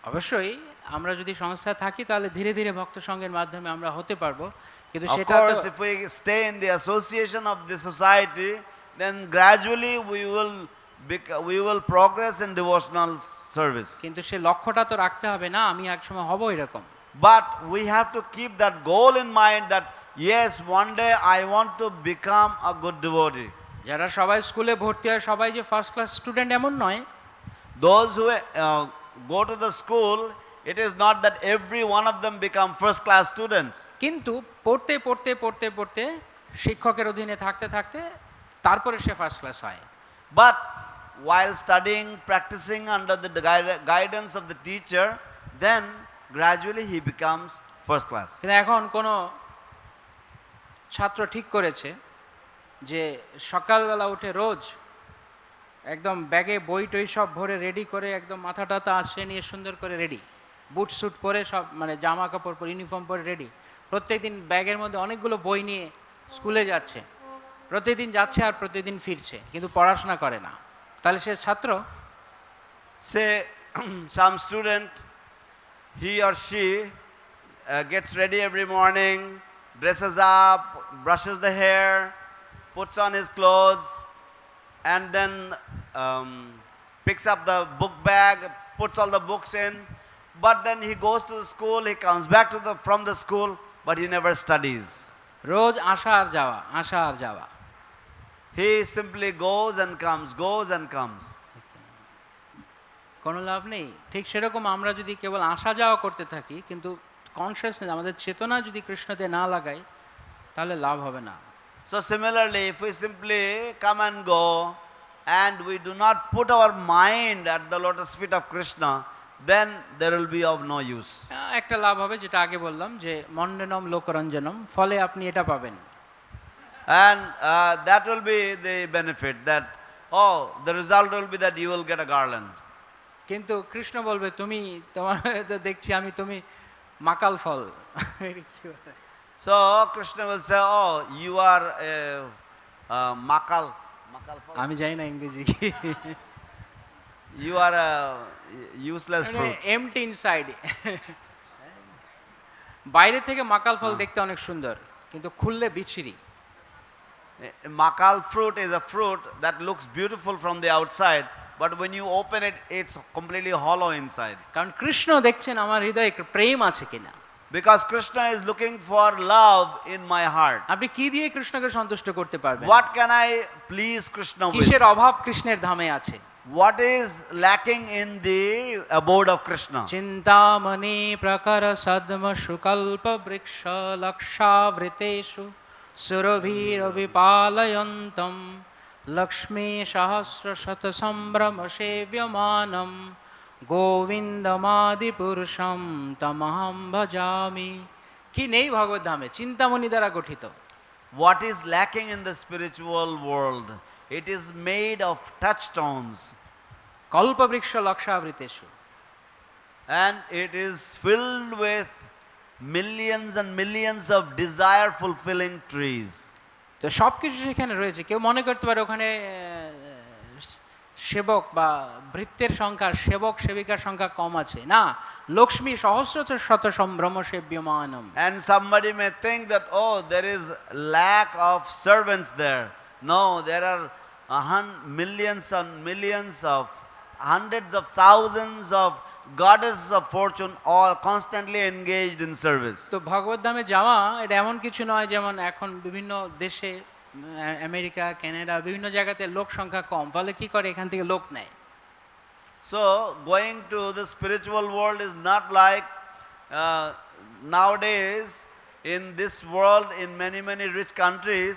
অবশ্যই আমরা যদি সংস্থায় থাকি তাহলে ধীরে ধীরে ভক্ত সঙ্গের মাধ্যমে আমরা হতে পারবো, কিন্তু Of সেটা তো course, if we stay in the association of the society, then gradually we will progress in devotional service. কিন্তু সে লক্ষ্যটা তো রাখতে হবে না আমি একসময় হব এরকম। But we have to keep that goal in mind that yes, one day I want to become a good devotee. যারা সবাই স্কুলে ভর্তি হয় সবাই যে ফার্স্ট ক্লাস স্টুডেন্ট এমন নয়। Those who go to the school, it is not that every one of them become first class students. কিন্তু পড়তে পড়তে পড়তে পড়তে শিক্ষকের অধীনে থাকতে থাকতে তারপরে সে ফার্স্ট ক্লাস হয়। But while studying, practicing under the guidance of the teacher, then gradually he becomes first class. কিন্তু এখন কোন ছাত্র ঠিক করেছে যে সকালবেলা উঠে রোজ একদম ব্যাগে বই টই সব ভরে রেডি করে একদম মাথা টাথা আসে নিয়ে সুন্দর করে রেডি, বুট স্যুট পরে সব মানে জামা কাপড় পরে ইউনিফর্ম পরে রেডি, প্রত্যেকদিন ব্যাগের মধ্যে অনেকগুলো বই নিয়ে স্কুলে যাচ্ছে, প্রতিদিন যাচ্ছে আর প্রতিদিন ফিরছে, কিন্তু পড়াশোনা করে না, তাহলে সে ছাত্র? Say some student, he or she gets ready every morning, dresses up, brushes the hair, puts on his clothes, and then picks up the book bag, puts all the books in, but then he goes to the school, he comes back from the school, but he never studies. রোজ আসা আর যাওয়া, আসা আর যাওয়া। He simply goes and comes. কোনো লাভ নেই। ঠিক সেরকম আমরা যদি কেবল আসা যাওয়া করতে থাকি কিন্তু কনসিয়াসনেস আমাদের চেতনা যদি কৃষ্ণতে না লাগাই তাহলে লাভ হবে না। So similarly, if we simply come and go and we do not put our mind at the lotus feet of Krishna, then there will be of no use. একটা লাভ হবে যেটা আগে বললাম যে মণ্ডনম লোকরঞ্জনম, ফলে আপনি এটা পাবেন। And that will be the benefit, that the result will be that you will get a garland. কিন্তু কৃষ্ণ বলবে তুমি তোমার তো দেখছি আমি তুমি মাকাল ফল। So Krishna will say, you are a makal fal. আমি জানি না ইংরেজি। You are a useless fruit. Empty inside. বাইরে থেকে মাকাল ফল দেখতে অনেক সুন্দর কিন্তু খুললে বিচ্ছিরি। Makal fruit is a fruit that looks beautiful from the outside, but when you open it, it's completely hollow inside. কারণ কৃষ্ণ দেখছেন আমার হৃদয়ে প্রেম আছে কিনা। Because Krishna is looking for love in my heart. আপনি কি দিয়ে কৃষ্ণকে সন্তুষ্ট করতে পারবেন? What can I please Krishna with? কিসের অভাব কৃষ্ণের ধামে আছে? what is lacking in the abode of Krishna? चिन्तामणि प्रकर सद्म सुकल्प वृक्ष लक्षावृतेषु सुरभिरविपालयन्तं लक्ष्मी सहस्र शत संभ्रम सेव्यमानं গোবিন্দমাদিপুরুষম তমহম ভজামি। কি নেই ভগবত ধামে? চিন্তামণি দ্বারা গঠিত। What is lacking in the spiritual world? It is made of touchstones. Kalpavriksha লক্ষাবৃতেষু। And it is filled with millions and millions of desire fulfilling trees. তো সব কিছু সেখানে রয়েছে। কেউ মনে করতে পারে ওখানে সেবক বা ভৃত্যের সংখ্যা, সেবক সেবিকার সংখ্যা কম আছে। না, লক্ষ্মী সহস্র শত সম্ভ্রম সেব্যমানম। And somebody may think that, oh, there is lack of servants there. No, there are millions and millions of, hundreds of thousands of goddesses of fortune all constantly engaged in service. তো ভগবত ধামে যাওয়া এটা এমন কিছু নয় যেমন এখন বিভিন্ন দেশে, আমেরিকা, কানাডা, বিভিন্ন জায়গাতে লোক সংখ্যা কম, ফলে কি করে এখান থেকে লোক নেয়। So going to the spiritual world is not like nowadays in this world, in many rich countries,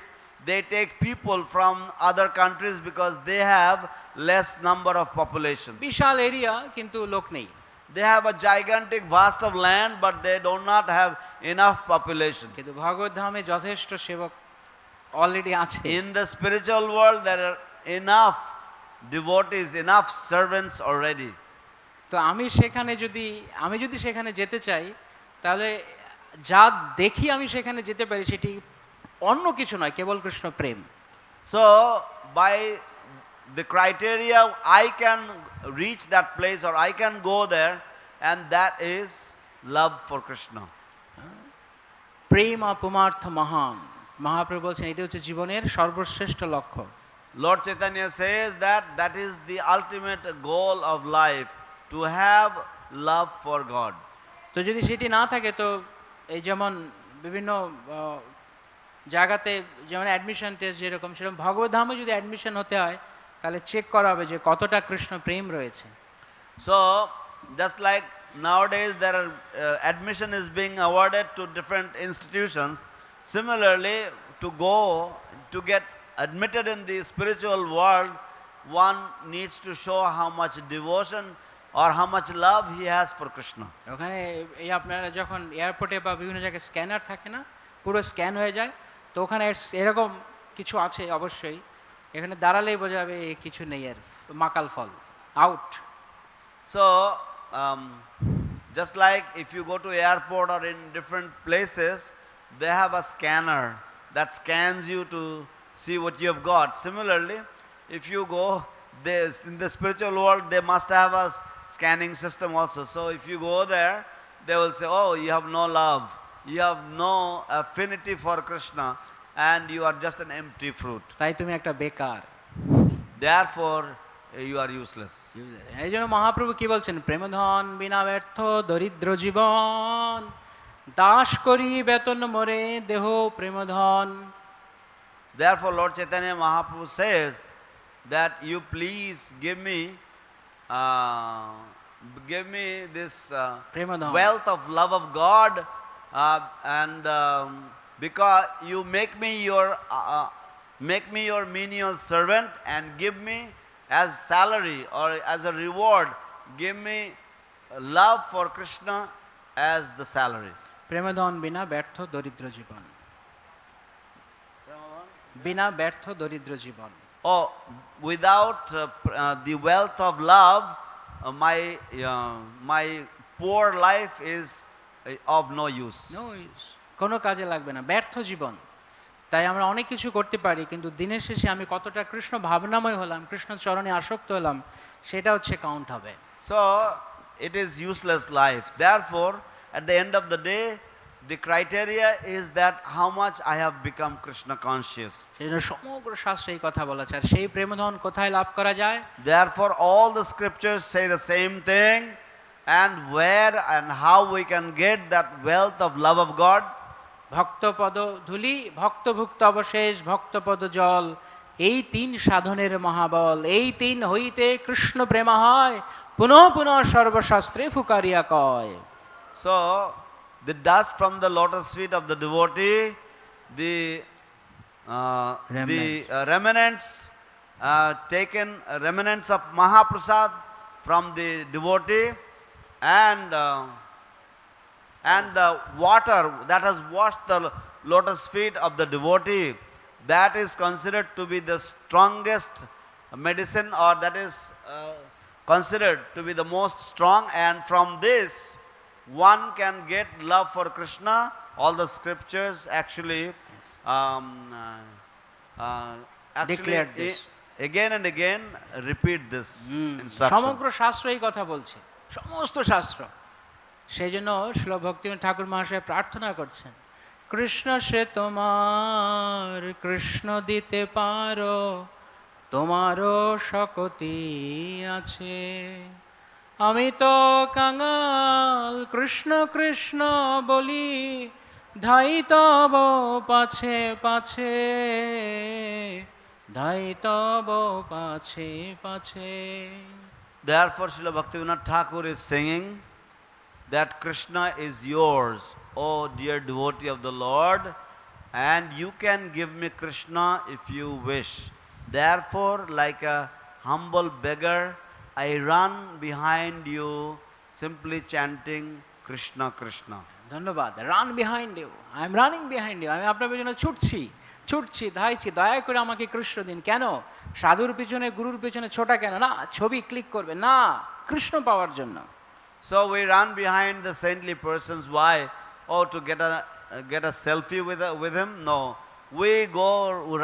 they take people from other countries because they have less number of population. বিশাল এরিয়া কিন্তু লোক নেই। They have a gigantic vast of land, but they do not have enough population. কিন্তু ভগবত ধামে যথেষ্ট সেবক already আছে। In the spiritual world there are enough devotees, enough servants already. তো আমি যদি সেখানে যেতে চাই, তাহলে যা দেখি আমি সেখানে যেতে পারি সেটি অন্য কিছু নয়, কেবল কৃষ্ণ প্রেম। So by the criteria I can reach that place or I can go there, and that is love for Krishna. প্রেম অপমার্থ মহান। মহাপ্রভু বলছেন এটা হচ্ছে জীবনের সর্বশ্রেষ্ঠ লক্ষ্য। Lord Chaitanya says that that is the ultimate goal of life, to have love for God. তো যদি সেটি না থাকে, তো এই যেমন বিভিন্ন জায়গাতে যেমন অ্যাডমিশন টেস্ট যেরকম, সেরকম ভগবত ধামে যদি অ্যাডমিশন হতে হয়, তাহলে চেক করা হবে যে কতটা কৃষ্ণ প্রেম রয়েছে। So just like nowadays there are admission is being awarded to different institutions, similarly to get admitted in the spiritual world, one needs to show how much devotion or how much love he has for Krishna. ওখানে এই আপনারা যখন এয়ারপোর্টে বা বিভিন্ন জায়গায় scanner থাকে না, পুরো স্ক্যান হয়ে যায়, তো ওখানে এরকম কিছু আছে অবশ্যই, এখানে দাঁড়ালেই বোঝা যাবে কিছু নেই, আর মাকাল ফল out. So just like if you go to airport or in different places, they have a scanner that scans you to see what you have got. Similarly, if you go in the spiritual world, they must have a scanning system also. So if you go there, they will say, oh, you have no love, you have no affinity for Krishna, and you are just an empty fruit. তাই তুমি একটা বেকার, Therefore you are useless. এই জন্য মহাপ্রভু কি বলছেন? প্রেমধন বিনা ব্যর্থ দরিদ্র জীবন, দাস করি বেতন মরে দেহ প্রেমধন। Therefore Lord Chaitanya Mahaprabhu says that you please give me this wealth of love of God, and because you make me your menial servant, and give me as salary or as a reward, give me love for Krishna as the salary. প্রেমধন বিনা ব্যর্থ দরিদ্র জীবন, বিনা ব্যর্থ দরিদ্র জীবন। Oh, without the wealth of love, my poor life is of no use. কোনো কাজে লাগবে না, ব্যর্থ জীবন। তাই আমরা অনেক কিছু করতে পারি, কিন্তু দিনের শেষে আমি কতটা কৃষ্ণ ভাবনাময় হলাম, কৃষ্ণ চরণে আসক্ত হলাম, সেটা হচ্ছে কাউন্ট হবে। So it is useless life. Therefore at the end of the day, the criteria is that how much I have become Krishna conscious. সেজন্য সমগ্র শাস্ত্রে এই কথা বলা আছে। আর সেই প্রেমধন কোথায় লাভ করা যায়? Therefore all the scriptures say the same thing, and where and how we can get that wealth of love of God. ভক্তপদ ধুলি ভক্তভুক্ত অবশেষ ভক্তপদ জল, এই তিন সাধনের মহাবল, এই তিন হইতে কৃষ্ণ প্রেম হয়, পুনঃ পুনঃ সর্বশাস্ত্রে ফুকারিয়া কয়। So, the dust from the lotus feet of the devotee, the remnants taken, remnants of Mahaprasad from the devotee, and the water that has washed the lotus feet of the devotee, that is considered to be the strongest medicine, or that is considered to be the most strong, and from this one can get love for Krishna. All the scriptures actually Declared this. Again and again repeat this instruction. সমগ্র শাস্ত্র এই কথা বলছে, সমস্ত শাস্ত্র। সেই জন্য শ্রীল ভক্তিবিনোদ ঠাকুর মহাশয় প্রার্থনা করছেন, কৃষ্ণ সে তোমার, কৃষ্ণ দিতে পারো, তোমারও শক্তি আছে। আমি তো কাঙাল, কৃষ্ণ কৃষ্ণ বলি, ধাই তব পাছে পাছে, ধাই তব পাছে পাছে। Therefore, Srila Bhaktivinoda Thakur is singing that Krishna is yours, O dear devotee of the Lord, and you can give me Krishna if you wish. Therefore, like a humble beggar, I run behind you, simply chanting Krishna Krishna. ধন্যবাদ। Run behind you, I am running behind you, আমি আপনার পেছনে ছুটছি ছুটছি, ধাইছি, দয়া করে আমাকে কৃষ্ণ দিন। কেন? সাধুর পিছনে গুরুর পিছনে ছোটা কেন? না ছবি ক্লিক করবে, না কৃষ্ণ পাওয়ার জন্য। So we run behind the saintly persons. Why? Oh, to get a selfie with him? No. We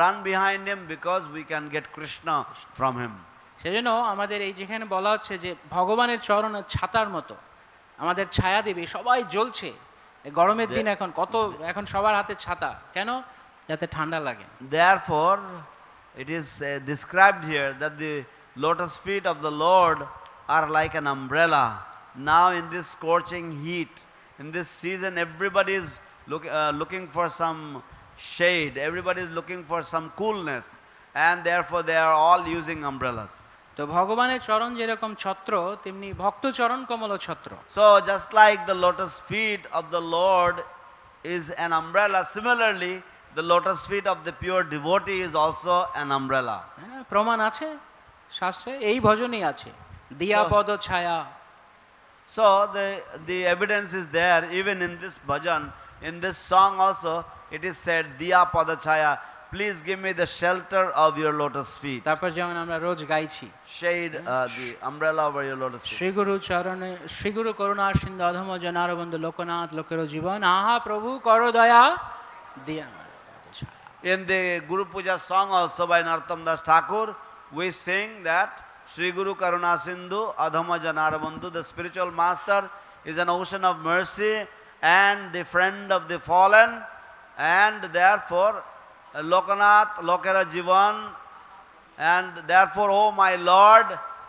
run behind him because we can get Krishna from him. সেজন্য আমাদের এই যেখানে বলা হচ্ছে যে ভগবানের চরণ ছাতার মতো আমাদের ছায়া দেবে। সবাই জ্বলছে গরমের দিন, এখন সবার হাতে ছাতা, কেন? যাতে ঠান্ডা লাগে। Therefore, it is described here that the lotus feet of the Lord are like an umbrella. Now in this scorching heat, in this season, everybody is looking for some shade, everybody is looking for some coolness, and therefore they are all using umbrellas. তো ভগবানের চরণ যেরকম ছত্র, তেমনি ভক্ত চরণ কমল ছত্র। So just like the lotus feet of the Lord is an umbrella, similarly the lotus feet of the pure devotee is also an umbrella. প্রমাণ আছে শাস্ত্রে, এই ভজনই আছে, দিয়া পদ ছায়া। So the evidence is there even in this bhajan, in this song also it is said, diya pada chaya, please give me the shelter of your lotus feet. তারপর যেমন আমরা রোজ গাইছি, shade the umbrella over your lotus feet. Shri Guru চরণে, শ্রী গুরু করুণা সিন্ধু অধম জনার বন্ধু লোকনাথ লোকের জীবন, আহা প্রভু করো দয়া দিয়া। In the Guru Puja song also by Narottam Das Thakur, we sing that Sri Guru Karuna Sindhu Adhama Janara Bandhu, the spiritual master, is an ocean of mercy and the friend of the fallen, and therefore Lokanath Lokera Jivan, and therefore, O my Lord,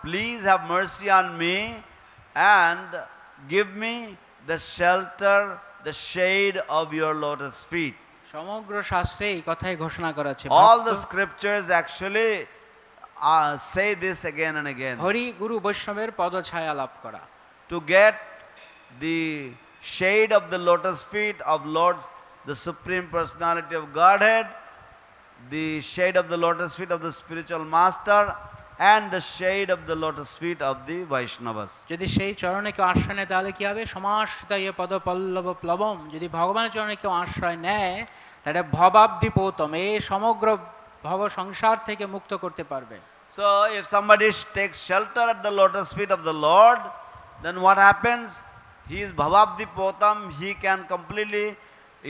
please have mercy on me and give me the shelter, the shade of your lotus feet. সমগ্র শাস্ত্রে এই কথাই ঘোষণা করা আছে। All the scriptures actually say this again and again. Hari গুরু বৈষ্ণবের পদ ছায়া লাভ করা। To get the shade of the lotus feet of Lord, the Supreme Personality of Godhead, the shade of the lotus feet of the spiritual master, and the shade of the lotus feet of the Vaishnavas. যদি সেই চরণে কেউ আশ্রয় নেয় তাহলে কি হবে? সমাশ্রিতায় পদ পল্লব প্লবম। যদি ভগবানের চরণে কেউ আশ্রয় নেয় তাহলে ভবাব্দি পৌতম, এই সমগ্র ভব সংসার থেকে মুক্ত করতে পারবে। So if somebody takes shelter at the lotus feet of the Lord, then what happens? He is bhavabdi potam, he can completely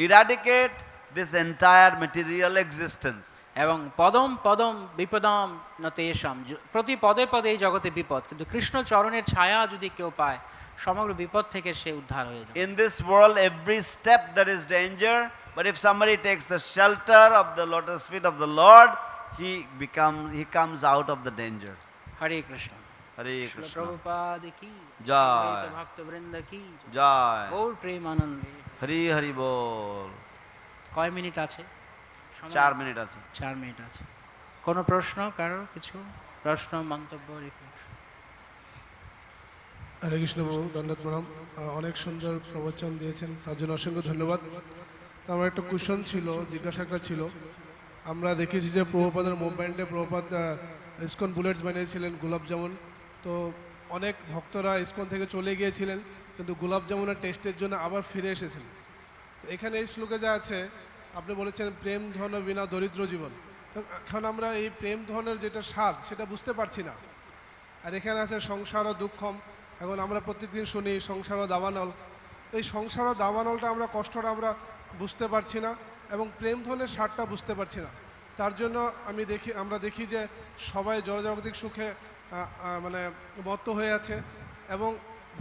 eradicate this entire material existence. এবং পদম পদম বিপদম নতেষাম, প্রতি পদে পদে এই জগতে বিপদ, কিন্তু কৃষ্ণ চরণের ছায়া যদি কেউ পায় সমগ্র বিপদ থেকে সে উদ্ধার হয়ে যায়। In this world every step there is danger, but if somebody takes the shelter of the lotus feet of the Lord, he comes out of the danger. Hare Krishna. Hare Krishna. Prabhupada কি জয়, ভক্তবৃন্দ কি জয়, গৌর প্রেমানন্দে। হরি হরি বল। কয় মিনিট আছে? 4 minute আছে। 4 minute আছে। কোনো প্রশ্ন কারোর? কিছু প্রশ্ন, মন্তব্য, রিকোয়েস্ট? হরে কৃষ্ণ বাবু, দণ্ডাত প্রণাম। অনেক সুন্দর প্রবচন দিয়েছেন, তার জন্য অসংখ্য ধন্যবাদ। তো আমার একটা কোশ্চেন ছিল, জিজ্ঞাসাটা ছিল, আমরা দেখেছি যে প্রভুপাদের মুভমেন্টে প্রভুপাদ ইসকন বুলেটস বানিয়েছিলেন, গোলাপ জামুন। তো অনেক ভক্তরা ইসকন থেকে চলে গিয়েছিলেন, কিন্তু গোলাপ জামুনের টেস্টের জন্য আবার ফিরে এসেছেন। তো এখানে এই শ্লোকে যা আছে, আপনি বলেছেন প্রেম ধন বিনা দরিদ্র জীবন। তো এখন আমরা এই প্রেম ধনের যেটা স্বাদ সেটা বুঝতে পারছি না। আর এখানে আছে সংসার ও দুঃখম। এখন আমরা প্রত্যেকদিন শুনি সংসার ও দাবানল। এই সংসার ও দাবানলটা আমরা কষ্টটা আমরা বুঝতে পারছি না, এবং প্রেম ধনের স্বাদটা বুঝতে পারছি না। তার জন্য আমরা দেখি যে সবাই জড়জাগতিক সুখে মানে মত্ত হয়ে আছে, এবং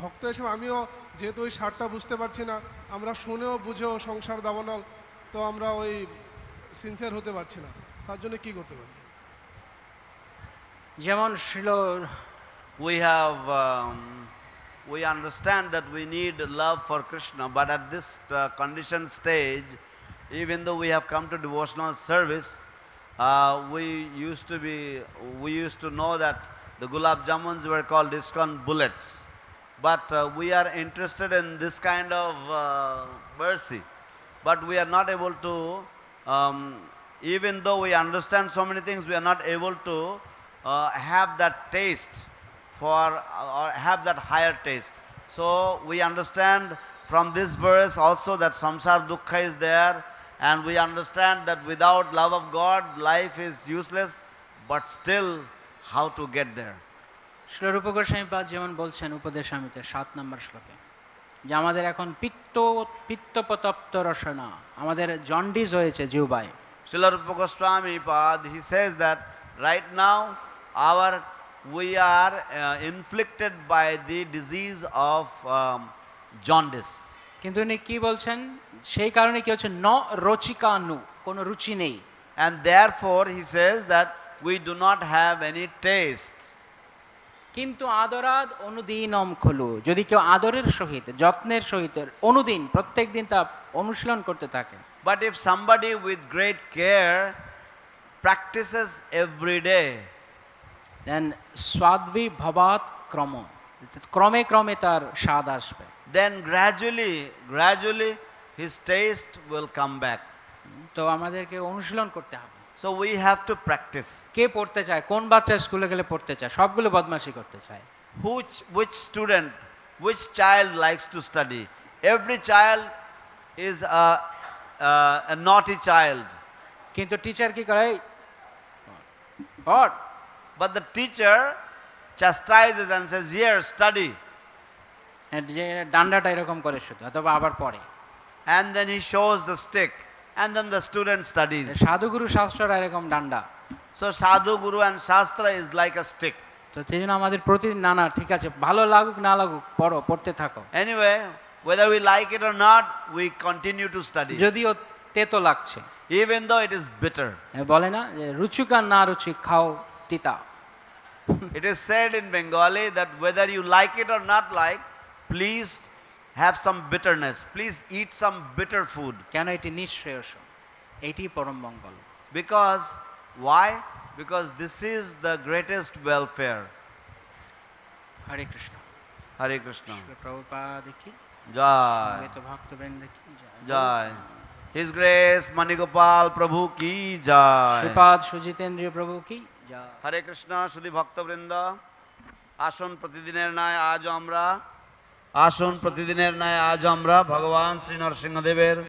ভক্ত হিসেবে আমিও যেহেতু ওই স্বাদটা বুঝতে পারছি না, আমরা শুনেও বুঝেও সংসার দাবানল, তো আমরা ওই সিনসিয়ার হতে পারছি না। তার জন্য কি করতে পারি? যেমন Srila we understand that we need love for Krishna, but at this condition stage, even though we have come to devotional service, we used to know that the gulab jamuns were called ISKCON bullets, but we are interested in this kind of mercy, but we are not able to, even though we understand so many things, we are not able to have that taste for, or have that higher taste. So we understand from this verse also that samsara dukkha is there, and we understand that without love of God life is useless, but still how to get there? Srila রূপ গোস্বামীপাদ যেমন বলছেন উপদেশামৃতে 7 নম্বর শ্লোকে, যে আমাদের এখন পিত্তপতপ্ত রসনা, আমাদের jaundice হয়েছে জিহ্বায়। Srila Rupa Goswami Pad, he says that right now we are inflicted by the disease of jaundice. কিন্তু উনি কি বলছেন? সেই কারণে কি হচ্ছে? ন রচিকানু, কোনো রুচি নেই। And therefore he says that we do not have any taste. কিন্তু আদরাদ অনুদিনম খলু, যদি কেউ আদরের সহিত, যত্নের সহিত অনুদিন, প্রত্যেক দিন তা অনুশীলন করতে থাকে। But if somebody with great care practices every day, দেন স্বাদ্বি ভবাত ক্রম, ক্রমে ক্রমে তার স্বাদ আসবে। then gradually his taste will come back. তো আমাদেরকে অনুশীলন করতে হবে। So we have to practice. কে পড়তে চায়? কোন বাচ্চা স্কুলে গেলে পড়তে চায়? সবগুলো বদমাশি করতে চায়। Which student, which child likes to study? Every child is a naughty child. কিন্তু টিচার কি করে? What? But the teacher chastises and says, here, study. ডান্ডাটা এরকম করে শুধু, অথবা আবার পড়ে। And then he shows the stick, and then the student studies. সাধুগুরু শাস্ত্ররা এরকম ডান্ডা। So sadhu, guru and shastra is like a stick. তো সেই জন্য আমাদের প্রতিদিন, না না ঠিক আছে, ভালো লাগুক না লাগুক পড়ো, পড়তে থাকো। Anyway, whether we like it or not, we continue to study. যদিও তেতো লাগছে, even though it is bitter. বলে না যে রুচুক আর না রুচি খাও তিতা। It is said in Bengali that whether you like it or not like, please have some bitterness. Please eat some bitter food. কেন? এটি নিঃশ্রেয়স, এটি পরম মঙ্গল। Because why? Because this is the greatest welfare. Hare Krishna. Hare Krishna. Prabhupada কি Jai. তো ভক্তবৃন্দ কি Jai. His Grace Mani Gopal Prabhu ki jai. শ্রীপাদ সুজিতেন্দ্রীয় প্রভু কি জয়। হরে কৃষ্ণ। শুধু ভক্তবৃন্দ, আসুন প্রতিদিনের ন্যায় আজও আমরা ভগবান শ্রী নরসিংহদেবের